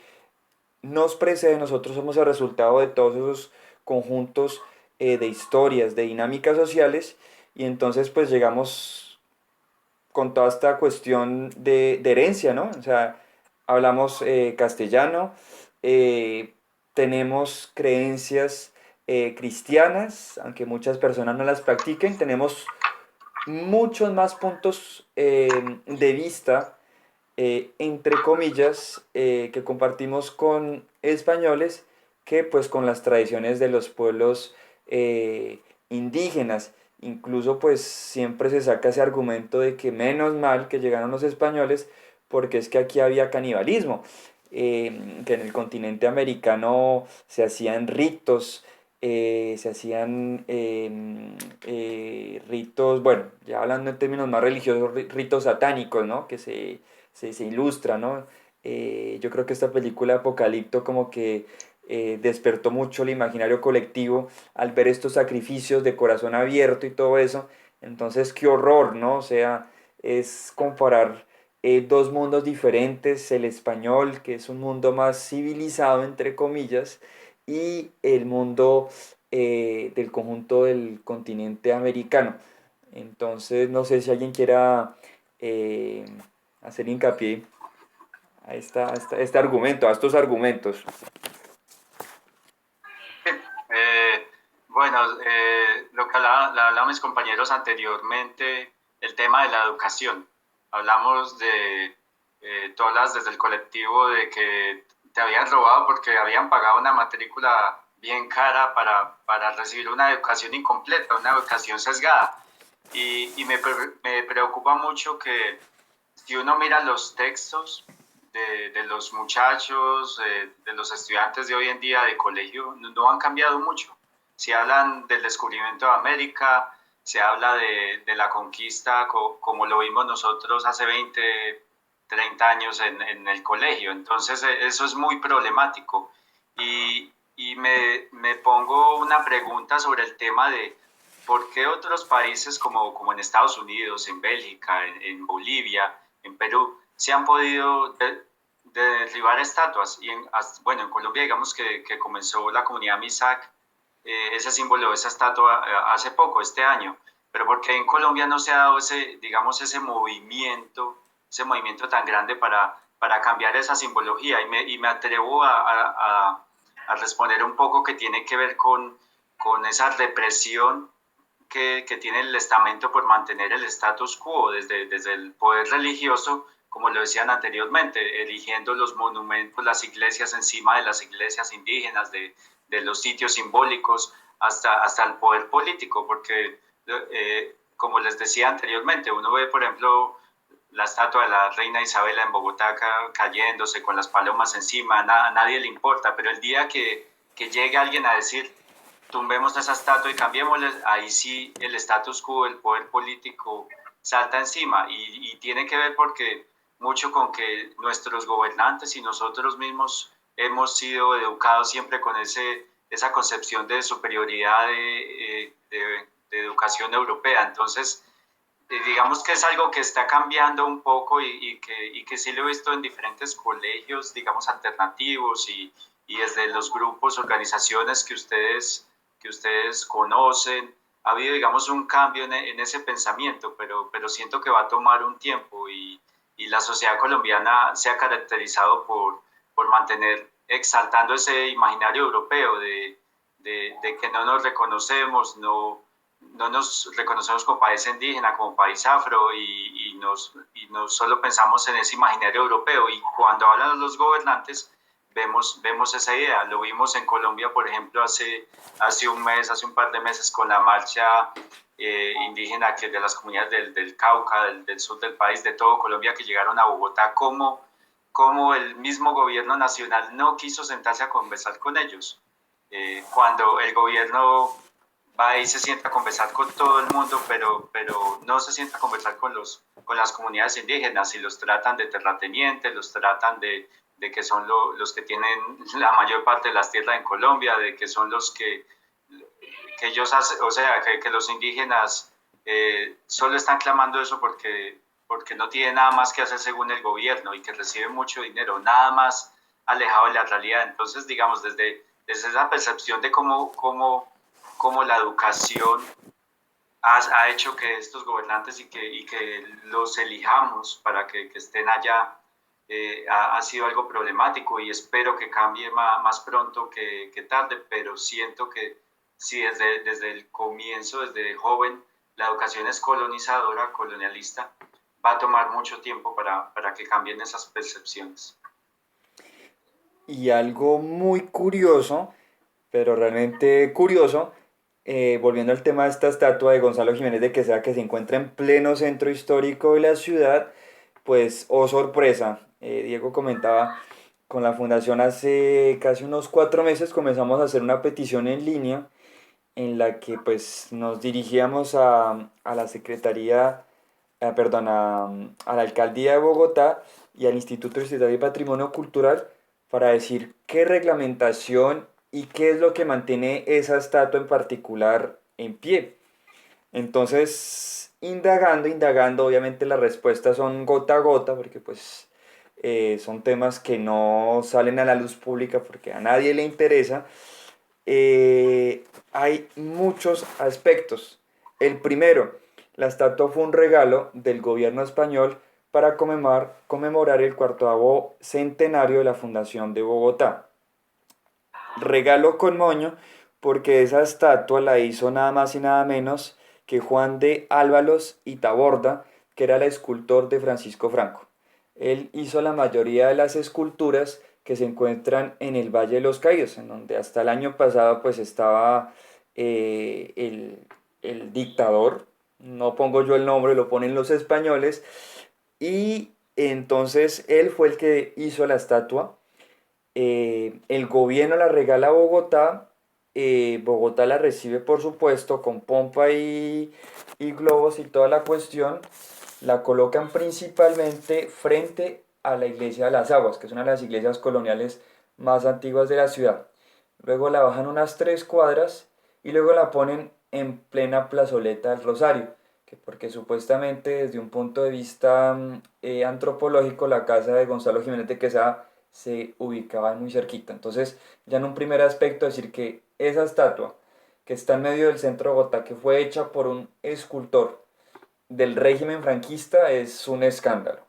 nos preceden, nosotros somos el resultado de todos esos conjuntos de historias, de dinámicas sociales, y entonces pues llegamos con toda esta cuestión de herencia, ¿no? O sea, hablamos castellano, eh, tenemos creencias cristianas, aunque muchas personas no las practiquen, tenemos muchos más puntos de vista entre comillas, que compartimos con españoles que pues con las tradiciones de los pueblos indígenas. Incluso pues siempre se saca ese argumento de que menos mal que llegaron los españoles porque es que aquí había canibalismo, que en el continente americano se hacían ritos, se hacían ritos, bueno, ya hablando en términos más religiosos, ritos satánicos, ¿no? Que se ilustra, ¿no? Yo creo que esta película Apocalipto como que despertó mucho el imaginario colectivo al ver estos sacrificios de corazón abierto y todo eso. Entonces, qué horror, ¿no? O sea, es comparar dos mundos diferentes, el español, que es un mundo más civilizado, entre comillas, y el mundo del conjunto del continente americano. Entonces, no sé si alguien quiera hacer hincapié este argumento, a estos argumentos. Bueno, lo que hablaban mis compañeros anteriormente, el tema de la educación. Hablamos de, tú hablas desde el colectivo de que te habían robado porque habían pagado una matrícula bien cara para recibir una educación incompleta, una educación sesgada. Y me preocupa mucho que si uno mira los textos de los muchachos, de los estudiantes de hoy en día de colegio, no han cambiado mucho. Se hablan del descubrimiento de América, se habla de la conquista como lo vimos nosotros hace 20, 30 años en el colegio. Entonces eso es muy problemático. Y me pongo una pregunta sobre el tema de por qué otros países como en Estados Unidos, en Bélgica, en Bolivia, en Perú, se han podido de derribar estatuas. Y bueno, en Colombia digamos que comenzó la comunidad MISAC, ese símbolo, esa estatua hace poco, este año. Pero ¿por qué en Colombia no se ha dado ese, digamos, ese movimiento tan grande para cambiar esa simbología? Y me atrevo a responder un poco que tiene que ver con esa represión que tiene el estamento por mantener el status quo desde el poder religioso, como lo decían anteriormente, erigiendo los monumentos, las iglesias encima de las iglesias indígenas, de los sitios simbólicos, hasta el poder político, porque como les decía anteriormente, uno ve, por ejemplo, la estatua de la reina Isabela en Bogotá cayéndose con las palomas encima, a nadie le importa, pero el día que llegue alguien a decir, tumbemos esa estatua y cambiémosla, ahí sí el status quo, el poder político salta encima y tiene que ver porque mucho con que nuestros gobernantes y nosotros mismos hemos sido educados siempre con esa concepción de superioridad de educación europea. Entonces, digamos que es algo que está cambiando un poco y que sí lo he visto en diferentes colegios, digamos, alternativos y desde los grupos, organizaciones que ustedes conocen. Ha habido, digamos, un cambio en ese pensamiento, pero siento que va a tomar un tiempo y la sociedad colombiana se ha caracterizado por mantener, exaltando ese imaginario europeo de que no nos reconocemos, no nos reconocemos como país indígena, como país afro y no solo pensamos en ese imaginario europeo. Y cuando hablan los gobernantes, vemos esa idea. Lo vimos en Colombia, por ejemplo, hace un par de meses con la marcha indígena que de las comunidades del Cauca, del sur del país, de todo Colombia, que llegaron a Bogotá, como el mismo gobierno nacional no quiso sentarse a conversar con ellos. Cuando el gobierno va y se sienta a conversar con todo el mundo, pero no se sienta a conversar con las comunidades indígenas y los tratan de terratenientes, los tratan de que son los que tienen la mayor parte de las tierras en Colombia, de que son los que ellos hacen, o sea, que los indígenas solo están clamando eso porque no tienen nada más que hacer según el gobierno y que reciben mucho dinero, nada más alejado de la realidad. Entonces, digamos, desde esa percepción de cómo la educación ha hecho que estos gobernantes y que los elijamos para que estén allá, ha sido algo problemático y espero que cambie más pronto que tarde, pero siento que sí, desde el comienzo, desde joven, la educación es colonizadora, colonialista, va a tomar mucho tiempo para que cambien esas percepciones. Y algo muy curioso, pero realmente curioso, volviendo al tema de esta estatua de Gonzalo Jiménez de Quesada que se encuentra en pleno centro histórico de la ciudad, pues, oh sorpresa, Diego comentaba, con la fundación hace casi unos 4 meses comenzamos a hacer una petición en línea en la que pues nos dirigíamos a la Secretaría, perdón, a la Alcaldía de Bogotá y al Instituto Distrital de Patrimonio Cultural para decir qué reglamentación y qué es lo que mantiene esa estatua en particular en pie. Entonces, indagando, obviamente las respuestas son gota a gota, porque pues son temas que no salen a la luz pública porque a nadie le interesa. Hay muchos aspectos. El primero, la estatua fue un regalo del gobierno español para conmemorar el 40º centenario de la fundación de Bogotá. Regalo con moño porque esa estatua la hizo nada más y nada menos que Juan de Ávalos y Taborda, que era el escultor de Francisco Franco. Él hizo la mayoría de las esculturas que se encuentran en el Valle de los Caídos, en donde hasta el año pasado pues estaba el dictador, no pongo yo el nombre, lo ponen los españoles, y entonces él fue el que hizo la estatua. El gobierno la regala a Bogotá, Bogotá la recibe por supuesto con pompa y globos y toda la cuestión, la colocan principalmente frente a la iglesia de las Aguas, que es una de las iglesias coloniales más antiguas de la ciudad. Luego la bajan unas 3 cuadras y luego la ponen en plena plazoleta del Rosario, que porque supuestamente desde un punto de vista antropológico la casa de Gonzalo Jiménez de Quesada se ubicaba muy cerquita. Entonces, ya en un primer aspecto decir que esa estatua que está en medio del centro de Bogotá, que fue hecha por un escultor del régimen franquista, es un escándalo.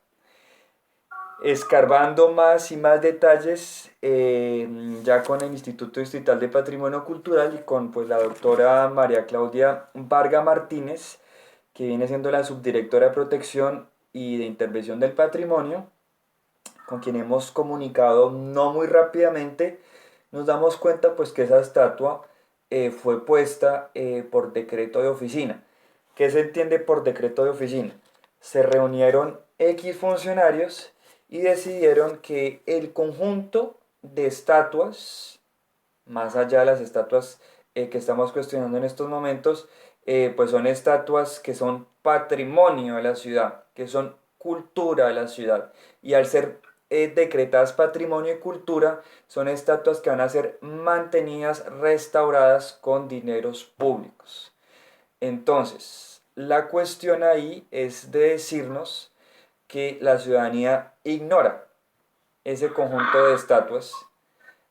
Escarbando más y más detalles, ya con el Instituto Distrital de Patrimonio Cultural y con pues, la doctora María Claudia Varga Martínez, que viene siendo la subdirectora de Protección y de Intervención del Patrimonio, con quien hemos comunicado no muy rápidamente, nos damos cuenta pues que esa estatua fue puesta por decreto de oficina. ¿Qué se entiende por decreto de oficina? Se reunieron X funcionarios y decidieron que el conjunto de estatuas, más allá de las estatuas que estamos cuestionando en estos momentos, pues son estatuas que son patrimonio de la ciudad, que son cultura de la ciudad. Y al ser decretadas patrimonio y cultura, son estatuas que van a ser mantenidas, restauradas con dineros públicos. Entonces, la cuestión ahí es de decirnos que la ciudadanía ignora ese conjunto de estatuas,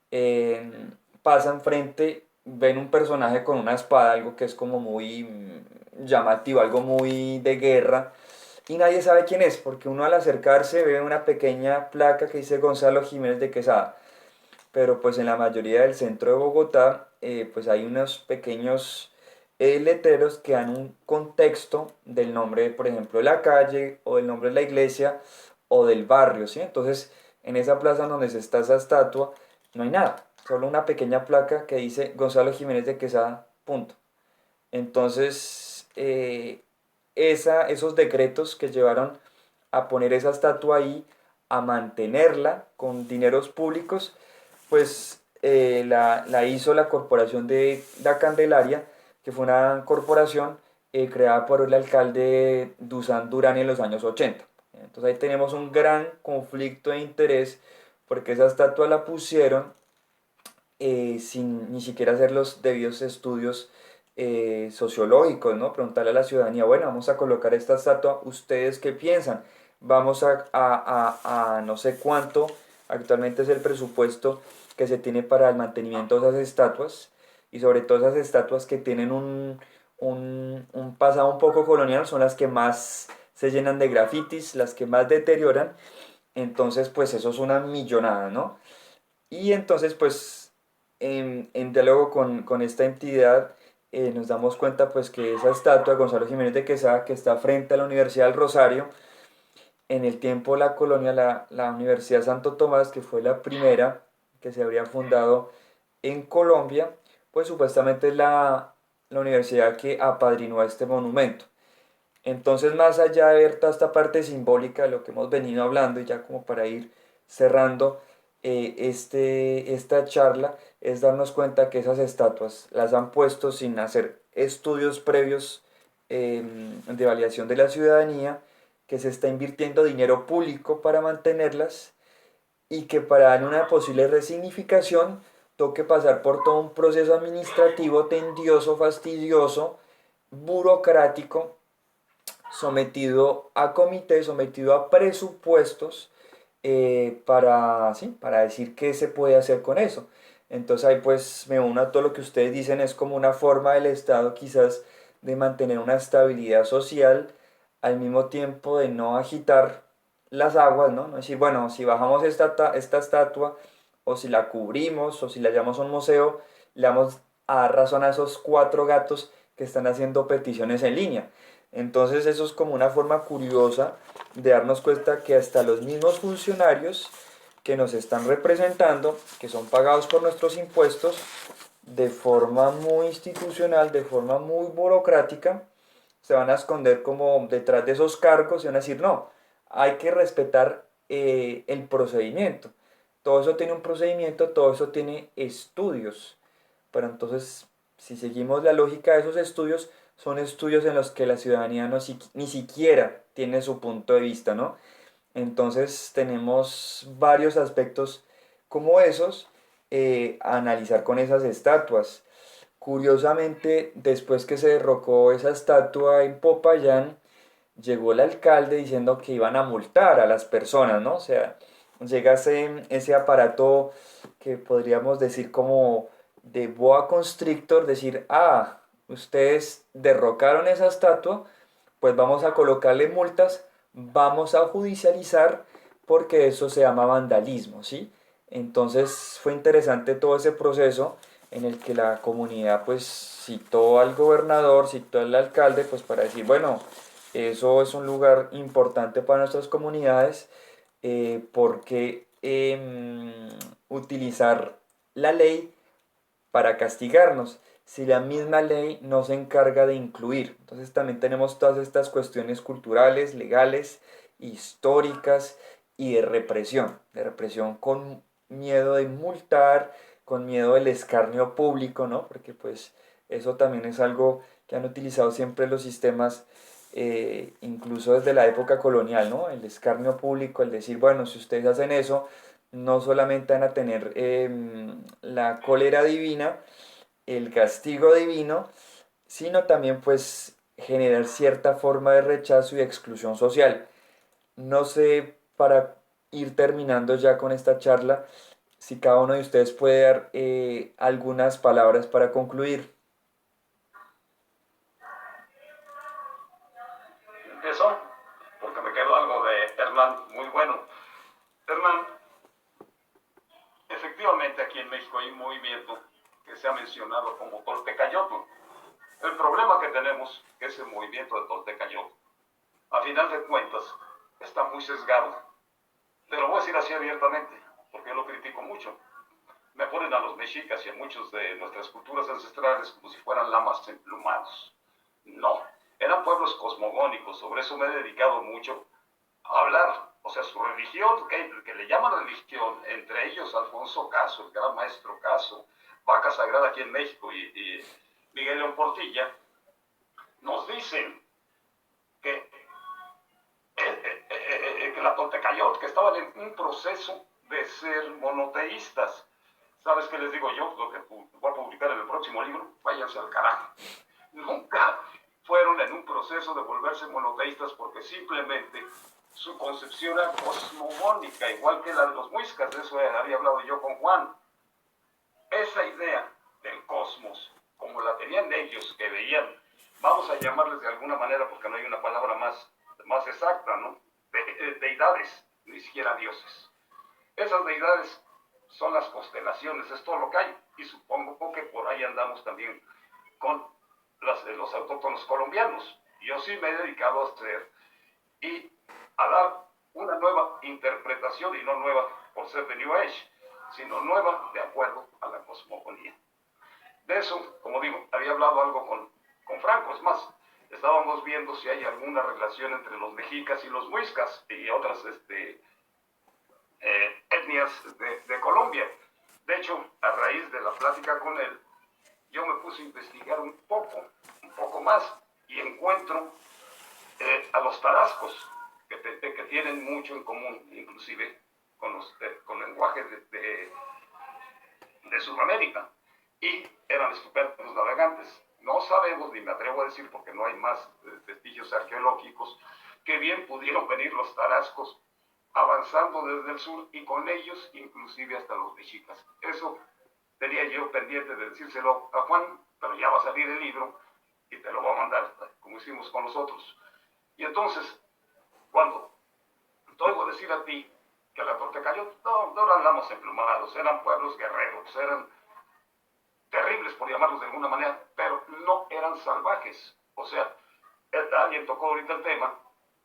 eh, pasan frente, ven un personaje con una espada, algo que es como muy llamativo, algo muy de guerra, y nadie sabe quién es, porque uno al acercarse ve una pequeña placa que dice Gonzalo Jiménez de Quesada, pero pues en la mayoría del centro de Bogotá, pues hay unos pequeños letreros que dan un contexto del nombre, por ejemplo, de la calle, o del nombre de la iglesia, o del barrio, ¿sí? Entonces, en esa plaza donde está esa estatua, no hay nada, solo una pequeña placa que dice Gonzalo Jiménez de Quesada, punto. Entonces, esos decretos que llevaron a poner esa estatua ahí, a mantenerla con dineros públicos, pues la hizo la Corporación de la Candelaria, que fue una corporación creada por el alcalde Dusan Durán en los años 80. Entonces ahí tenemos un gran conflicto de interés porque esa estatua la pusieron sin ni siquiera hacer los debidos estudios sociológicos, ¿no? Preguntarle a la ciudadanía, bueno, vamos a colocar esta estatua, ¿ustedes qué piensan? Vamos a no sé cuánto, actualmente es el presupuesto que se tiene para el mantenimiento de esas estatuas, y sobre todo esas estatuas que tienen un pasado un poco colonial, son las que más se llenan de grafitis, las que más deterioran, entonces pues eso es una millonada, ¿no? Y entonces, pues, en diálogo con esta entidad, nos damos cuenta, pues, que esa estatua de Gonzalo Jiménez de Quesada, que está frente a la Universidad del Rosario, en el tiempo de la colonia, la Universidad Santo Tomás, que fue la primera que se habría fundado en Colombia, pues supuestamente es la universidad que apadrinó a este monumento. Entonces, más allá de ver toda esta parte simbólica de lo que hemos venido hablando, y ya como para ir cerrando esta charla, es darnos cuenta que esas estatuas las han puesto sin hacer estudios previos de validación de la ciudadanía, que se está invirtiendo dinero público para mantenerlas y que para dar una posible resignificación toque pasar por todo un proceso administrativo tedioso, fastidioso, burocrático, sometido a comités, sometido a presupuestos, para decir qué se puede hacer con eso. Entonces ahí pues me uno a todo lo que ustedes dicen, es como una forma del Estado quizás de mantener una estabilidad social, al mismo tiempo de no agitar las aguas, ¿no? No decir, bueno, si bajamos esta estatua, o si la cubrimos, o si la llevamos a un museo, le vamos a dar razón a esos 4 gatos que están haciendo peticiones en línea. Entonces eso es como una forma curiosa de darnos cuenta que hasta los mismos funcionarios que nos están representando, que son pagados por nuestros impuestos, de forma muy institucional, de forma muy burocrática, se van a esconder como detrás de esos cargos y van a decir, no, hay que respetar el procedimiento. Todo eso tiene un procedimiento, todo eso tiene estudios. Pero entonces, si seguimos la lógica de esos estudios, son estudios en los que la ciudadanía no, ni siquiera tiene su punto de vista, ¿no? Entonces tenemos varios aspectos como esos, a analizar con esas estatuas. Curiosamente, después que se derrocó esa estatua en Popayán, llegó el alcalde diciendo que iban a multar a las personas, ¿no? O sea, llega ese aparato que podríamos decir como de boa constrictor, decir, ah, ustedes derrocaron esa estatua, pues vamos a colocarle multas, vamos a judicializar porque eso se llama vandalismo, ¿sí? Entonces fue interesante todo ese proceso en el que la comunidad pues citó al gobernador, citó al alcalde, pues para decir, bueno, eso es un lugar importante para nuestras comunidades porque utilizar la ley para castigarnos si la misma ley no se encarga de incluir. Entonces también tenemos todas estas cuestiones culturales, legales, históricas y de represión con miedo de multar, con miedo del escarnio público, ¿no? Porque pues eso también es algo que han utilizado siempre los sistemas, incluso desde la época colonial, ¿no? El escarnio público, el decir, bueno, si ustedes hacen eso, no solamente van a tener la cólera divina, el castigo divino, sino también pues generar cierta forma de rechazo y exclusión social. No sé, para ir terminando ya con esta charla, si cada uno de ustedes puede dar algunas palabras para concluir. Empiezo porque me quedó algo de Hernán muy bueno. Hernán, efectivamente aquí en México hay un movimiento que se ha mencionado como Toltecayotl. El problema que tenemos es ese movimiento de Toltecayotl, a final de cuentas, está muy sesgado. Te lo voy a decir así abiertamente, porque yo lo critico mucho. Me ponen a los mexicas y a muchos de nuestras culturas ancestrales como si fueran lamas emplumados. No, eran pueblos cosmogónicos, sobre eso me he dedicado mucho a hablar. O sea, su religión, que le llaman religión, entre ellos Alfonso Caso, el gran maestro Caso, Vaca Sagrada aquí en México y Miguel León Portilla, nos dicen que, que la Toltecayot, que estaban en un proceso de ser monoteístas. ¿Sabes qué les digo yo? Lo que voy a publicar en el próximo libro, váyanse al carajo. Nunca fueron en un proceso de volverse monoteístas porque simplemente su concepción era cosmogónica, igual que la de los muiscas, de eso había hablado yo con Juan. Esa idea del cosmos, como la tenían ellos, que veían, vamos a llamarles de alguna manera, porque no hay una palabra más exacta, ¿no? Deidades, ni siquiera dioses. Esas deidades son las constelaciones, es todo lo que hay, y supongo que por ahí andamos también con los autóctonos colombianos. Yo sí me he dedicado a hacer y a dar una nueva interpretación, y no nueva por ser de New Age, sino nueva de acuerdo a la cosmogonía. De eso, como digo, había hablado algo con Franco, es más, estábamos viendo si hay alguna relación entre los mexicas y los muiscas y otras etnias de Colombia. De hecho, a raíz de la plática con él, yo me puse a investigar un poco más, y encuentro a los tarascos, que tienen mucho en común, inclusive con lenguaje de Sudamérica, y eran estupendos navegantes. No sabemos, ni me atrevo a decir porque no hay más vestigios arqueológicos, que bien pudieron venir los tarascos avanzando desde el sur, y con ellos inclusive hasta los mexicas. Eso tenía yo pendiente de decírselo a Juan, pero ya va a salir el libro y te lo va a mandar, como hicimos con nosotros. Y entonces, cuando te oigo decir a ti que la Toltecayot no eran lamos emplumados, eran pueblos guerreros, eran terribles por llamarlos de alguna manera, pero no eran salvajes. O sea, alguien tocó ahorita el tema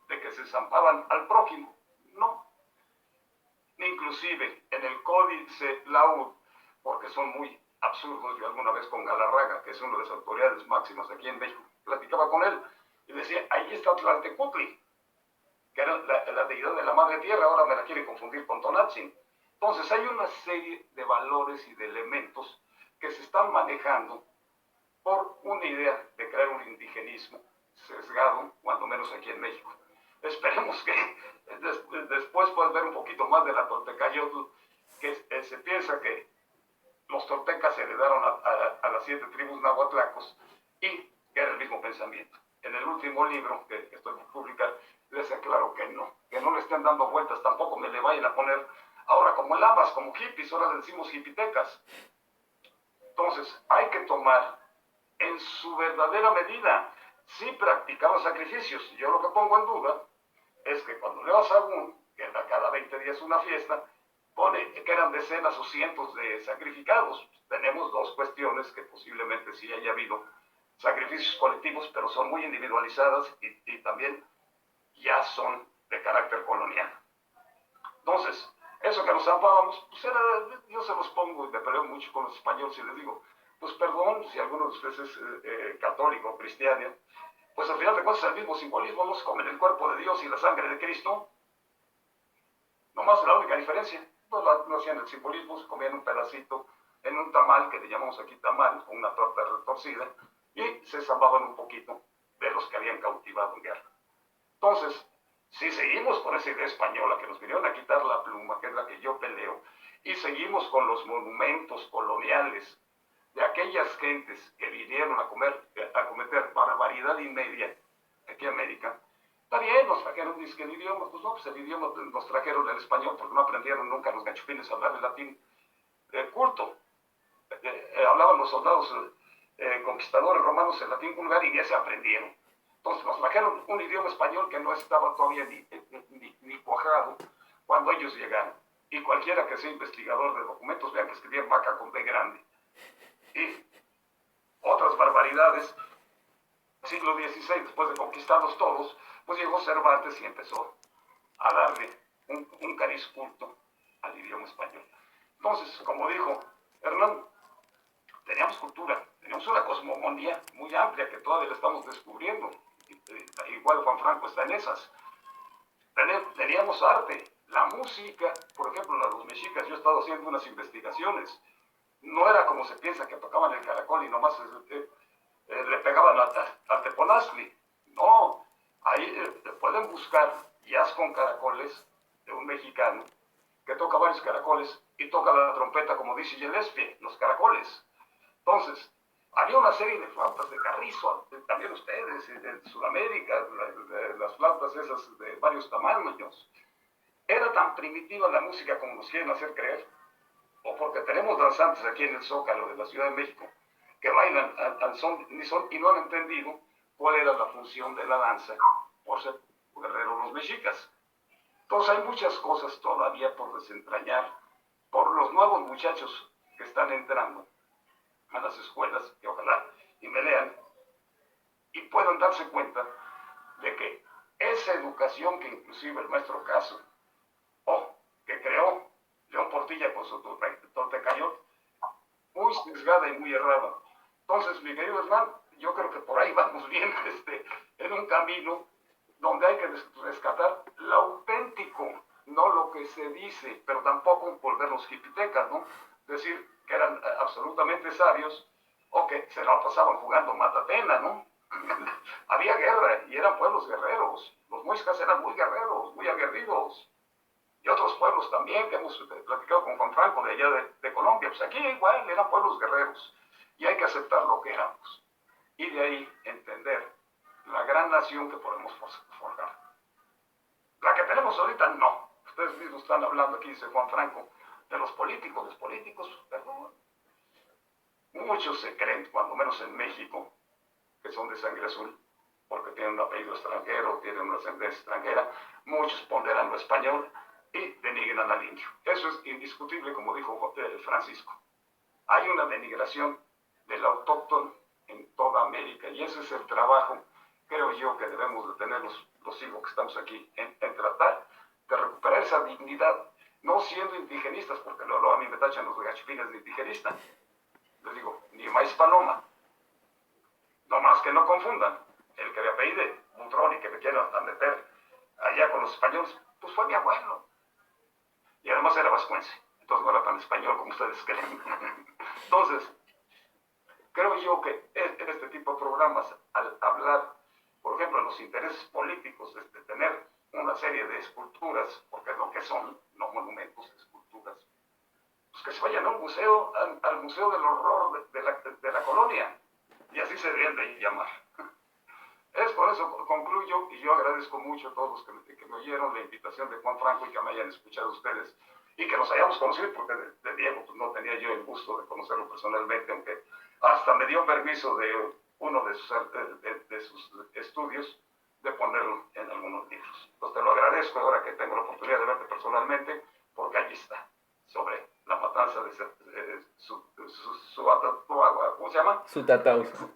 de que se zampaban al prójimo. No. Inclusive en el códice Laúd, porque son muy absurdos, yo alguna vez con Galarraga, que es una de las autoridades máximas aquí en México, platicaba con él y decía, ahí está Tlaltecutli, que era la deidad de la madre tierra, ahora me la quiere confundir con Tonatzin. Entonces hay una serie de valores y de elementos que se están manejando por una idea de crear un indigenismo sesgado, cuando menos aquí en México. Esperemos que después puedas ver un poquito más de la Toltecayotl, que se piensa que los toltecas heredaron a las 7 tribus nahuatlacos y que era el mismo pensamiento. En el último libro que estoy por publicar, les aclaro que no le estén dando vueltas, tampoco me le vayan a poner ahora como lamas, como hippies, ahora le decimos hipitecas. Entonces, hay que tomar en su verdadera medida. Sí practicamos sacrificios. Yo lo que pongo en duda es que cuando Leo Sagún, que da cada 20 días una fiesta, pone que eran decenas o cientos de sacrificados. Tenemos dos cuestiones que posiblemente sí haya habido sacrificios colectivos, pero son muy individualizadas y también ya son de carácter colonial. Entonces, eso que nos zampábamos, pues era, yo se los pongo y me peleo mucho con los españoles y les digo, pues perdón, si alguno de ustedes es católico o cristiano, pues al final de cuentas es el mismo simbolismo, no se comen el cuerpo de Dios y la sangre de Cristo. Nomás la única diferencia, pues no hacían el simbolismo, se comían un pedacito en un tamal, que le llamamos aquí tamal, con una torta retorcida, y se zampaban un poquito de los que habían cautivado en guerra. Entonces, si seguimos con esa idea española que nos vinieron a quitar la pluma, que es la que yo peleo, y seguimos con los monumentos coloniales de aquellas gentes que vinieron a cometer barbaridad y media aquí en América, está bien, nos trajeron el idioma, pues no, pues el idioma nos trajeron el español porque no aprendieron nunca los gachupines a hablar el latín culto. Hablaban los soldados conquistadores romanos el latín vulgar y ya se aprendieron. Entonces nos trajeron un idioma español que no estaba todavía ni cuajado cuando ellos llegaron. Y cualquiera que sea investigador de documentos, vean que escribían vaca con B grande. Y otras barbaridades, siglo XVI, después de conquistarlos todos, pues llegó Cervantes y empezó a darle un cariz culto al idioma español. Entonces, como dijo Hernán, teníamos cultura, teníamos una cosmogonía muy amplia que todavía la estamos descubriendo. Igual Juan Franco está en esas. Teníamos arte, la música, por ejemplo, los mexicas, yo he estado haciendo unas investigaciones. No era como se piensa que tocaban el caracol y nomás le pegaban al teponazli. No, ahí pueden buscar jazz con caracoles de un mexicano que toca varios caracoles y toca la trompeta como dice Gillespie, los caracoles. Entonces, había una serie de flautas de carrizo, también ustedes, en Sudamérica, las flautas esas de varios tamaños. Era tan primitiva la música como nos quieren hacer creer, o porque tenemos danzantes aquí en el Zócalo de la Ciudad de México que bailan al son y no han entendido cuál era la función de la danza por ser guerreros los mexicas. Entonces hay muchas cosas todavía por desentrañar por los nuevos muchachos que están entrando a las escuelas, que ojalá y me lean, y puedan darse cuenta de que esa educación que inclusive el maestro Caso, o que creó León Portilla con su Toltecayot, muy sesgada y muy errada. Entonces, mi querido Hernán, yo creo que por ahí vamos bien en un camino donde hay que rescatar lo auténtico, no lo que se dice, pero tampoco volvernos hipitecas, ¿no? Decir que eran absolutamente sabios o que se la pasaban jugando matatena, ¿no? Había guerra y eran pueblos guerreros. Los muiscas eran muy guerreros, muy aguerridos. Y otros pueblos también que hemos platicado con Juan Franco de allá de Colombia. Pues aquí igual eran pueblos guerreros y hay que aceptar lo que éramos. Y de ahí entender la gran nación que podemos forjar. La que tenemos ahorita, no. Ustedes mismos están hablando aquí, dice Juan Franco, de los políticos. Los políticos, perdón. Muchos se creen, cuando menos en México, que son de sangre azul, porque tienen un apellido extranjero, tienen una ascendencia extranjera. Muchos ponderan lo español y denigran al indio. Eso es indiscutible, como dijo Francisco. Hay una denigración del autóctono en toda América y ese es el trabajo, creo yo, que debemos de tener los hijos que estamos aquí en tratar de recuperar esa dignidad, no siendo indigenistas, porque luego a mí me tachan los gachupines de indigenista. Les digo, ni maíz paloma, no más que no confundan. El que me apellide Butrón y que me quieran meter allá con los españoles, pues fue mi abuelo. Y además era vascuense, entonces no era tan español como ustedes creen. Entonces, creo yo que este tipo de programas, al hablar, por ejemplo, de los intereses políticos, de tener una serie de esculturas, porque es lo que son, no monumentos, esculturas, pues que se vayan a un museo, al Museo del Horror de la colonia, y así se deben de llamar. Es por eso concluyo, y yo agradezco mucho a todos los que me oyeron la invitación de Juan Franco y que me hayan escuchado ustedes, y que nos hayamos conocido, porque de Diego pues, no tenía yo el gusto de conocerlo personalmente, aunque hasta me dio permiso de uno de sus estudios de ponerlo en algunos libros. Entonces te lo agradezco ahora que tengo la oportunidad de verte personalmente, porque allí está, sobre la matanza de ¿cómo se llama? Sutatausa.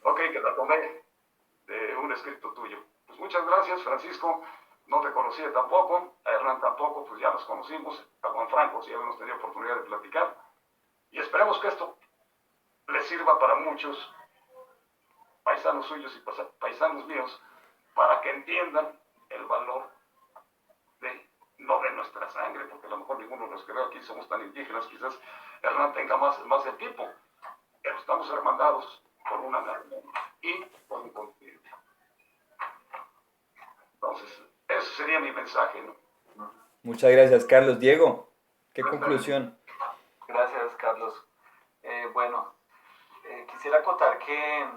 Ok, que la tomé de un escrito tuyo. Pues muchas gracias, Francisco. No te conocía tampoco, a Hernán tampoco, pues ya nos conocimos, a Juan Franco sí habíamos tenido oportunidad de platicar. Y esperemos que esto les sirva para muchos paisanos suyos y paisanos míos, para que entiendan el valor no de nuestra sangre, porque a lo mejor ninguno de los que veo aquí somos tan indígenas, quizás Hernán tenga más el tipo, pero estamos hermanados por una nación y por un continente. Entonces, ese sería mi mensaje, ¿no? Muchas gracias, Carlos. Diego, ¿qué conclusión? Gracias, Carlos. Bueno, quisiera acotar que,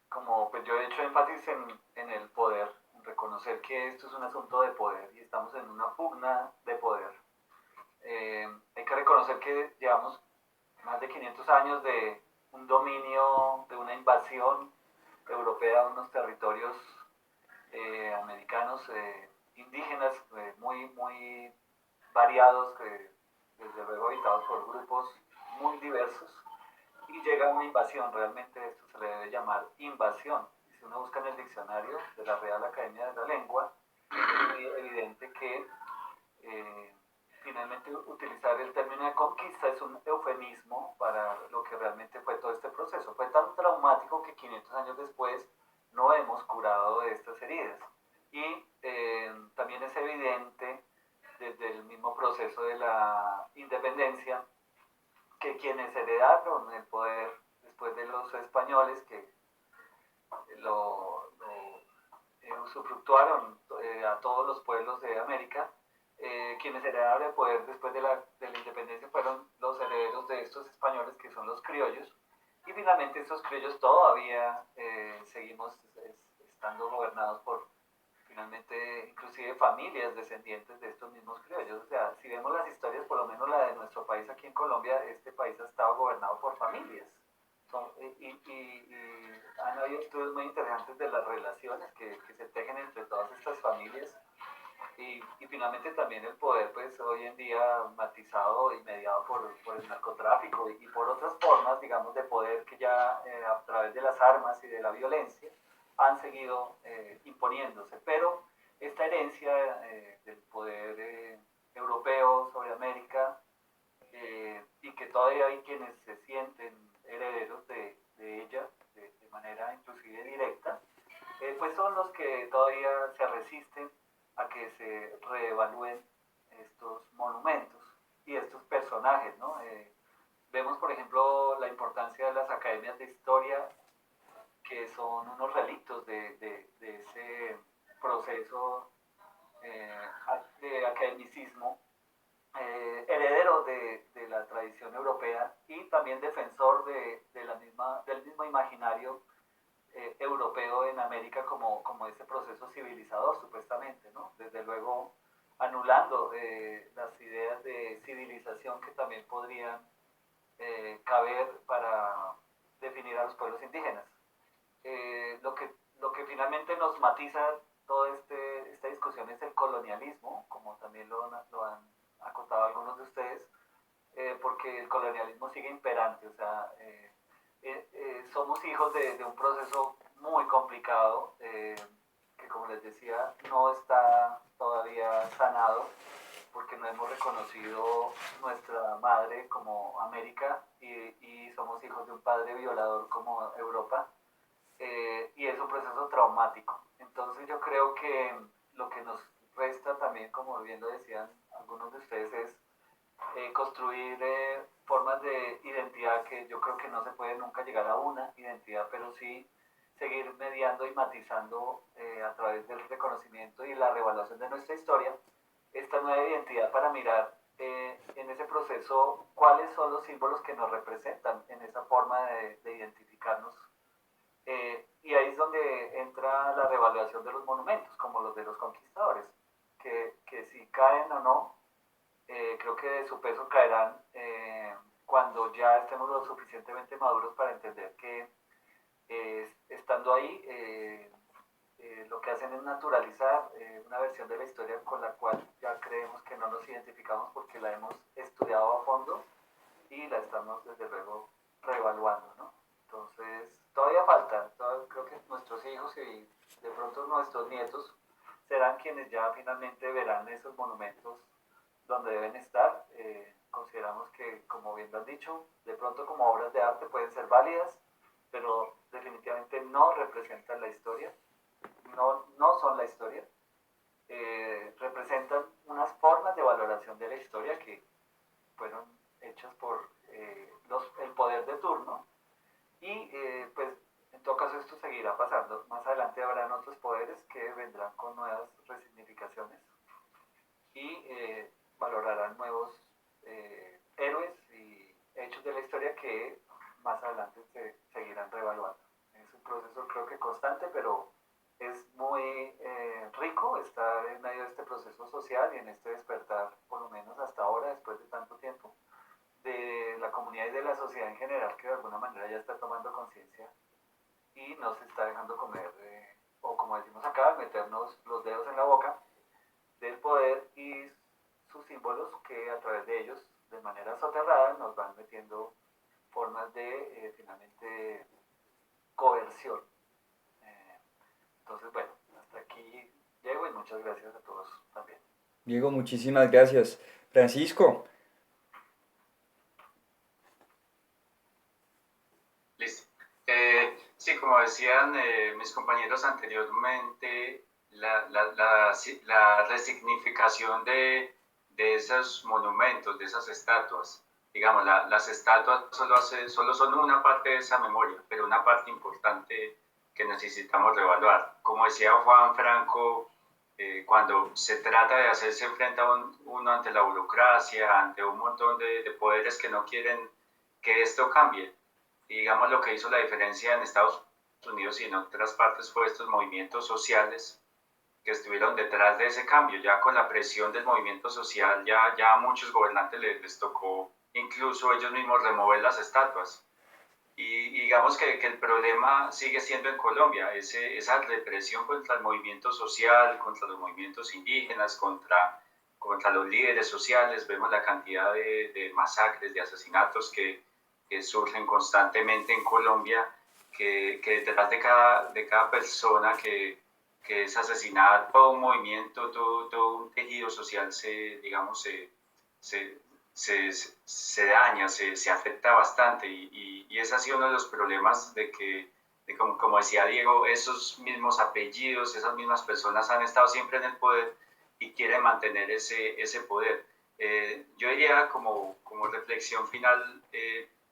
como pues yo he hecho énfasis en el poder, en reconocer que esto es un asunto de poder y estamos en una pugna de poder. Hay que reconocer que llevamos más de 500 años de un dominio, de una invasión europea a unos territorios americanos, indígenas, muy variados, desde luego habitados por grupos muy diversos, y llega una invasión. Realmente esto se le debe llamar invasión. Si uno busca en el diccionario de la Real Academia de la Lengua, es muy evidente que finalmente utilizar el término de conquista es un eufemismo para lo que realmente fue todo este proceso. Fue tan traumático que 500 años después no hemos curado de estas heridas. Y también es evidente desde el mismo proceso de la independencia que quienes heredaron el poder después de los españoles, que usufructuaron a todos los pueblos de América, quienes heredaron el poder después de la independencia fueron los herederos de estos españoles, que son los criollos, y finalmente estos criollos todavía seguimos estando gobernados por finalmente inclusive familias descendientes de estos mismos criollos. O sea, si vemos las historias, por lo menos la de nuestro país aquí en Colombia, este país ha estado gobernado por familias. Han habido estudios muy interesantes de las relaciones que se tejen entre todas estas familias, y finalmente también el poder, pues hoy en día matizado y mediado por el narcotráfico y por otras formas, digamos, de poder que ya a través de las armas y de la violencia han seguido imponiéndose. Pero esta herencia del poder europeo sobre América, y que todavía hay quienes se sienten herederos de ella de manera inclusive directa, pues son los que todavía se resisten a que se reevalúen estos monumentos y estos personajes, ¿no? Vemos, por ejemplo, la importancia de las academias de historia, que son unos relictos de ese proceso de academicismo, heredero de la tradición europea y también defensor del mismo imaginario europeo en América como ese proceso civilizador, supuestamente, ¿no? Desde luego anulando las ideas de civilización que también podrían caber para definir a los pueblos indígenas. Lo que finalmente nos matiza toda esta discusión es el colonialismo, como también lo han acotado algunos de ustedes, porque el colonialismo sigue imperante. O sea, somos hijos de un proceso muy complicado, que, como les decía, no está todavía sanado, porque no hemos reconocido nuestra madre como América, y somos hijos de un padre violador como Europa, y es un proceso traumático. Entonces yo creo que lo que nos resta también, como bien lo decían algunos de ustedes, es construir formas de identidad, que yo creo que no se puede nunca llegar a una identidad, pero sí seguir mediando y matizando a través del reconocimiento y la reevaluación de nuestra historia esta nueva identidad, para mirar en ese proceso cuáles son los símbolos que nos representan en esa forma de identificarnos. Y ahí es donde entra la revaluación de los monumentos, como los de los conquistadores, que si caen o no, creo que de su peso caerán cuando ya estemos lo suficientemente maduros para entender que estando ahí, lo que hacen es naturalizar una versión de la historia con la cual ya creemos que no nos identificamos porque la hemos estudiado a fondo y la estamos desde luego reevaluando, ¿no? Entonces, todavía falta, creo que nuestros hijos y de pronto nuestros nietos serán quienes ya finalmente verán esos monumentos donde deben estar. Consideramos que, como bien lo han dicho, de pronto como obras de arte pueden ser válidas, pero definitivamente no representan la historia, no son la historia. Representan unas formas de valoración de la historia que fueron hechas por el poder de turno y pues en todo caso esto seguirá pasando. Más adelante habrán otros poderes que vendrán con nuevas resignificaciones y valorarán nuevos héroes y hechos de la historia que más adelante se seguirán reevaluando. Es un proceso creo que constante, pero es muy rico estar en medio de este proceso social y en este despertar, por lo menos hasta ahora, después de tanto tiempo, de la comunidad y de la sociedad en general, que de alguna manera ya está tomando conciencia y no se está dejando comer, o como decimos acá, meternos los dedos en la boca del poder y sus símbolos que a través de ellos, de manera soterrada, nos van metiendo formas de finalmente coerción. Entonces, bueno, hasta aquí llego y muchas gracias a todos también. Diego, muchísimas gracias. Francisco, Listo. Sí, como decían mis compañeros anteriormente, la resignificación de esos monumentos, de esas estatuas, digamos, las estatuas solo son una parte de esa memoria, pero una parte importante que necesitamos reevaluar. Como decía Juan Franco, cuando se trata de hacerse frente a uno ante la burocracia, ante un montón de poderes que no quieren que esto cambie, y digamos lo que hizo la diferencia en Estados Unidos y en otras partes fue estos movimientos sociales que estuvieron detrás de ese cambio. Ya con la presión del movimiento social, ya a muchos gobernantes les tocó incluso ellos mismos remover las estatuas. Y digamos que el problema sigue siendo en Colombia, esa represión contra el movimiento social, contra los movimientos indígenas, contra los líderes sociales. Vemos la cantidad de masacres, de asesinatos que surgen constantemente en Colombia, que detrás de cada persona que es asesinada, todo un movimiento, todo un tejido social digamos, se daña, se afecta bastante y ese ha sido uno de los problemas como decía Diego, esos mismos apellidos, esas mismas personas han estado siempre en el poder y quieren mantener ese poder. Yo diría como reflexión final,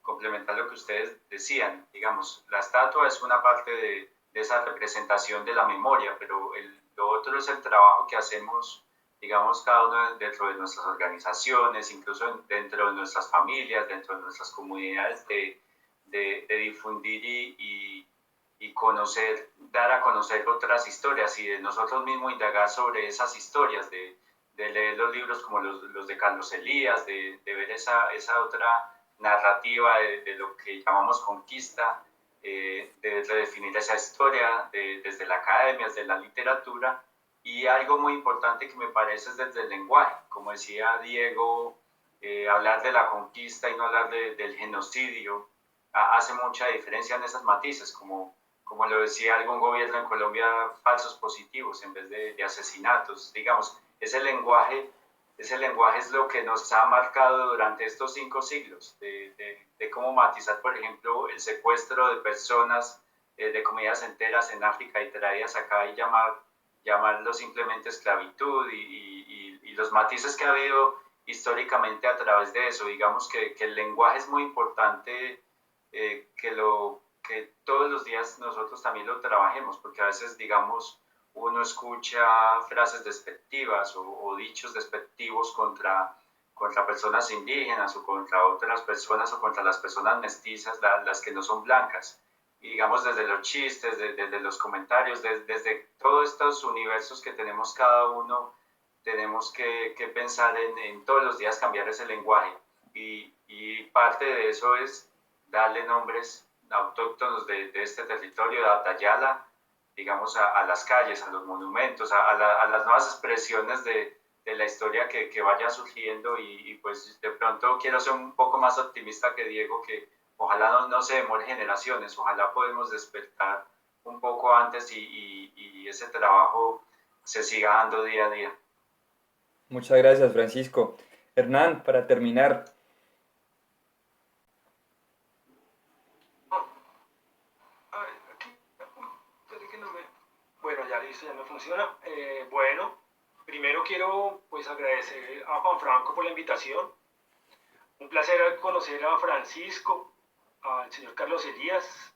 complementar lo que ustedes decían, digamos, la estatua es una parte de esa representación de la memoria, pero lo otro es el trabajo que hacemos, digamos, cada uno dentro de nuestras organizaciones, incluso dentro de nuestras familias, dentro de nuestras comunidades, de difundir y conocer, dar a conocer otras historias y de nosotros mismos indagar sobre esas historias, de leer los libros como los de Carlos Elías, de ver esa otra narrativa de lo que llamamos conquista, de redefinir esa historia desde la academia, desde la literatura. Y algo muy importante que me parece es desde el lenguaje. Como decía Diego, hablar de la conquista y no hablar del genocidio hace mucha diferencia en esas matices, como lo decía algún gobierno en Colombia, falsos positivos en vez de asesinatos. Digamos, ese lenguaje es lo que nos ha marcado durante estos 5 siglos, de cómo matizar, por ejemplo, el secuestro de personas, de comunidades enteras en África y traídas acá y llamarlo simplemente esclavitud y los matices que ha habido históricamente a través de eso. Digamos que el lenguaje es muy importante, que todos los días nosotros también lo trabajemos, porque a veces, digamos, uno escucha frases despectivas o dichos despectivos contra personas indígenas o contra otras personas o contra las personas mestizas, las que no son blancas. Y digamos, desde los chistes, desde los comentarios, desde todos estos universos que tenemos cada uno, tenemos que pensar en todos los días cambiar ese lenguaje. Y parte de eso es darle nombres autóctonos de este territorio, de Atayala, digamos, a las calles, a los monumentos, a las nuevas expresiones de la historia que vaya surgiendo y pues de pronto quiero ser un poco más optimista que Diego, que ojalá no se demore generaciones, ojalá podemos despertar un poco antes y ese trabajo se siga dando día a día. Muchas gracias, Francisco. Hernán, para terminar, A ver, aquí, espere que no me... Bueno, ya listo, ya me funciona. Bueno, primero quiero pues agradecer a Juan Franco por la invitación. Un placer conocer a Francisco, al señor Carlos Elías,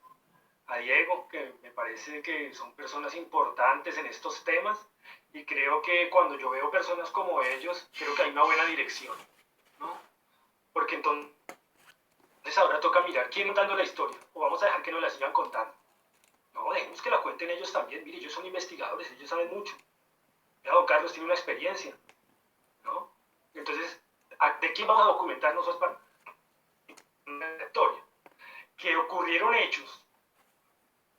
a Diego, que me parece que son personas importantes en estos temas y creo que cuando yo veo personas como ellos, creo que hay una buena dirección, ¿no? Porque entonces ahora toca mirar quién contando la historia o vamos a dejar que nos la sigan contando. No, dejemos que la cuenten ellos también. Mire, ellos son investigadores, ellos saben mucho. Ya don Carlos tiene una experiencia, ¿no? Entonces, ¿de quién vamos a documentar nosotros para una historia? Que ocurrieron hechos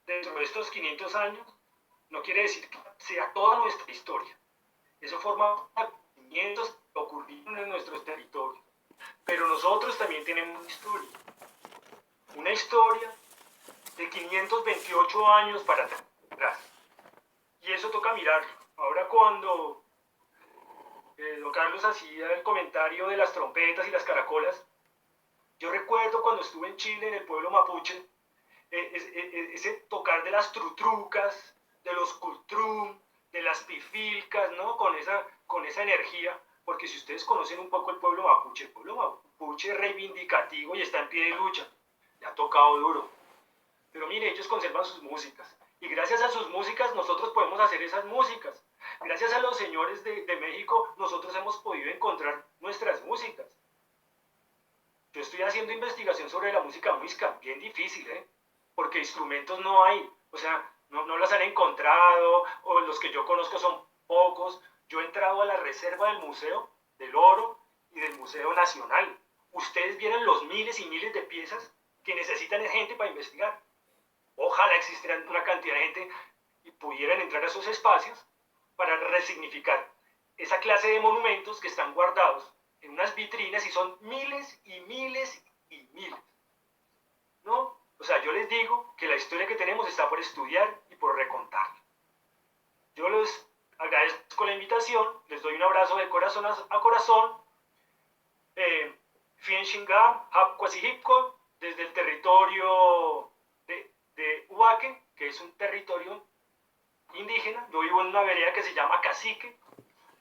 dentro de estos 500 años, no quiere decir que sea toda nuestra historia. Eso forma parte de 500 que ocurrieron en nuestros territorios. Pero nosotros también tenemos una historia de 528 años para atrás. Y eso toca mirarlo. Ahora cuando don Carlos hacía el comentario de las trompetas y las caracolas, yo recuerdo cuando estuve en Chile, en el pueblo mapuche, ese tocar de las trutrucas, de los cultrum, de las pifilcas, ¿no? Con esa energía, porque si ustedes conocen un poco el pueblo mapuche es reivindicativo y está en pie de lucha, le ha tocado duro. Pero mire, ellos conservan sus músicas, y gracias a sus músicas nosotros podemos hacer esas músicas. Gracias a los señores de México nosotros hemos podido encontrar nuestras músicas. Yo estoy haciendo investigación sobre la música muisca, bien difícil, porque instrumentos no hay, o sea, no las han encontrado, o los que yo conozco son pocos. Yo he entrado a la reserva del Museo del Oro y del Museo Nacional. Ustedes vieron los miles y miles de piezas que necesitan gente para investigar. Ojalá existiera una cantidad de gente y pudieran entrar a esos espacios para resignificar esa clase de monumentos que están guardados en unas vitrinas y son miles y miles y miles, ¿no? O sea, yo les digo que la historia que tenemos está por estudiar y por recontar. Yo les agradezco la invitación, les doy un abrazo de corazón a corazón. Fien Shinga, Hapkwasihipko, desde el territorio de Huaque, que es un territorio indígena. Yo vivo en una vereda que se llama Cacique.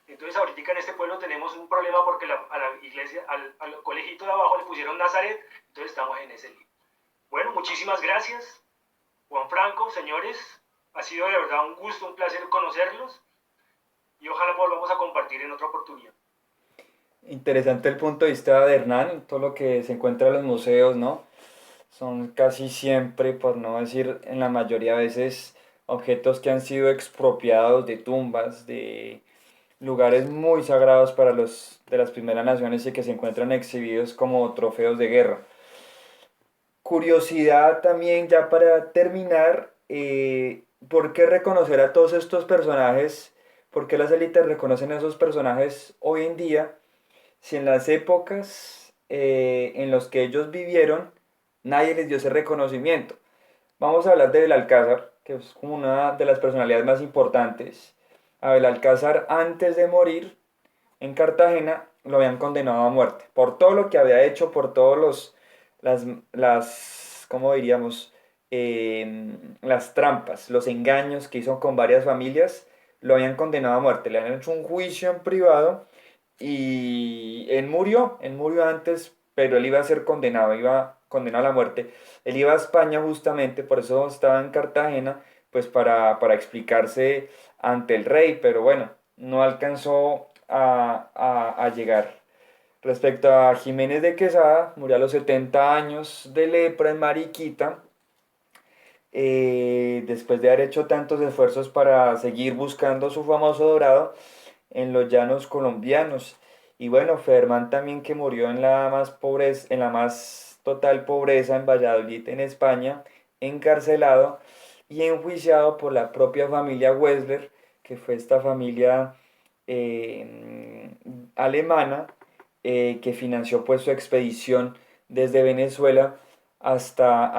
Entonces ahorita en este pueblo tenemos un problema porque a la iglesia, al colegito de abajo le pusieron Nazaret, entonces estamos en ese lío. Bueno, muchísimas gracias, Juan Franco, señores, ha sido de verdad un gusto, un placer conocerlos y ojalá volvamos a compartir en otra oportunidad. interesante el punto de vista de Hernán, todo lo que se encuentra en los museos, ¿no? Son casi siempre, por no decir en la mayoría de veces, objetos que han sido expropiados de tumbas, de lugares muy sagrados para los de las primeras naciones y que se encuentran exhibidos como trofeos de guerra. Curiosidad también ya para terminar, ¿por qué reconocer a todos estos personajes? ¿Por qué las élites reconocen a esos personajes hoy en día si en las épocas en las que ellos vivieron nadie les dio ese reconocimiento? Vamos a hablar de Belalcázar, que es como una de las personalidades más importantes. A Belalcázar, antes de morir en Cartagena, lo habían condenado a muerte por todo lo que había hecho, por todos ¿cómo diríamos? Las trampas, los engaños que hizo con varias familias, lo habían condenado a muerte. Le habían hecho un juicio en privado y él murió antes, pero él iba a ser condenado, iba condenado a la muerte. Él iba a España justamente, por eso estaba en Cartagena, pues para explicarse ante el rey, pero bueno, no alcanzó a llegar. Respecto a Jiménez de Quesada, murió a los 70 años de lepra en Mariquita, después de haber hecho tantos esfuerzos para seguir buscando su famoso dorado en los llanos colombianos. Y bueno, Fermán también, que murió en la más pobreza, en la más total pobreza en Valladolid, en España, encarcelado y enjuiciado por la propia familia Wessler, que fue esta familia alemana, que financió pues su expedición desde Venezuela hasta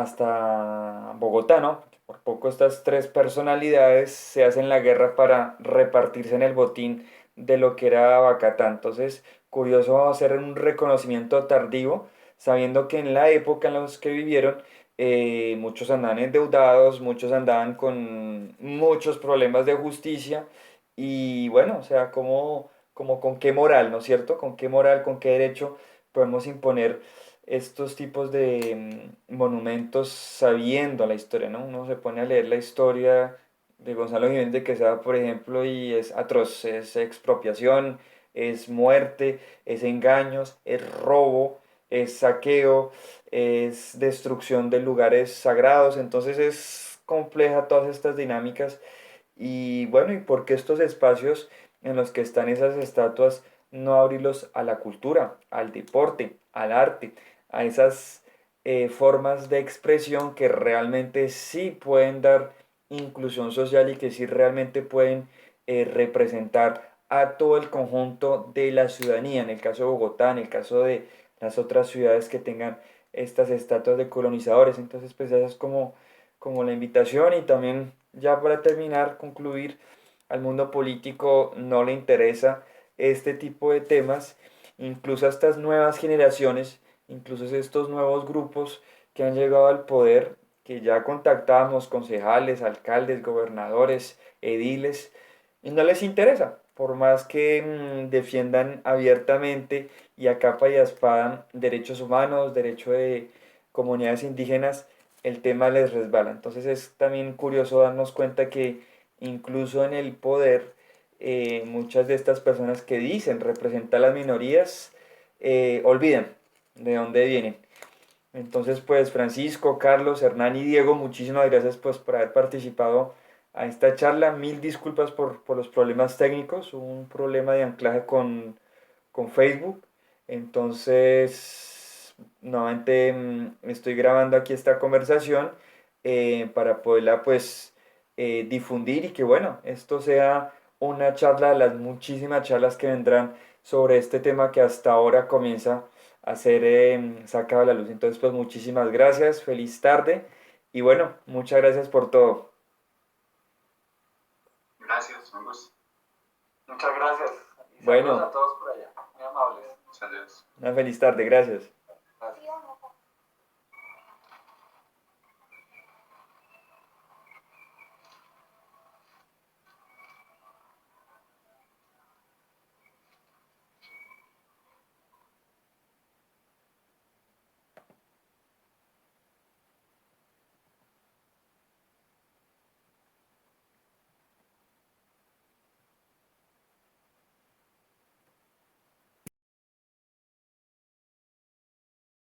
Bogotá, ¿no? Por poco estas tres personalidades se hacen la guerra para repartirse en el botín de lo que era Bacatá. Entonces, curioso hacer un reconocimiento tardío, sabiendo que en la época en la que vivieron, muchos andaban endeudados, muchos andaban con muchos problemas de justicia y bueno, o sea, como con qué moral, ¿no es cierto? Con qué moral, con qué derecho podemos imponer estos tipos de monumentos sabiendo la historia, ¿no? Uno se pone a leer la historia de Gonzalo Jiménez de Quesada, por ejemplo, y es atroz, es expropiación, es muerte, es engaños, es robo, es saqueo, es destrucción de lugares sagrados, entonces es compleja todas estas dinámicas y bueno, ¿y por qué estos espacios en los que están esas estatuas no abrirlos a la cultura, al deporte, al arte, a esas formas de expresión que realmente sí pueden dar inclusión social y que sí realmente pueden representar a todo el conjunto de la ciudadanía, en el caso de Bogotá, en el caso de las otras ciudades que tengan estas estatuas de colonizadores? Entonces, pues esa es como la invitación. Y también, ya para terminar, concluir, al mundo político no le interesa este tipo de temas, incluso a estas nuevas generaciones, incluso estos nuevos grupos que han llegado al poder, que ya contactamos concejales, alcaldes, gobernadores, ediles, y no les interesa, por más que defiendan abiertamente y a capa y a espada derechos humanos, derecho de comunidades indígenas, el tema les resbala. Entonces es también curioso darnos cuenta que incluso en el poder, muchas de estas personas que dicen representar las minorías, olvidan de dónde vienen. Entonces, pues Francisco, Carlos, Hernán y Diego, muchísimas gracias pues por haber participado a esta charla. Mil disculpas por los problemas técnicos. Hubo un problema de anclaje con Facebook. Entonces, nuevamente estoy grabando aquí esta conversación para poderla pues difundir y que bueno, esto sea una charla de las muchísimas charlas que vendrán sobre este tema que hasta ahora comienza a ser sacado a la luz. Entonces, pues muchísimas gracias, feliz tarde y bueno, muchas gracias por todo. Gracias, un gusto. Muchas gracias. Y saludos Bueno, a todos por allá. Muy amables. Saludos. una feliz tarde, gracias.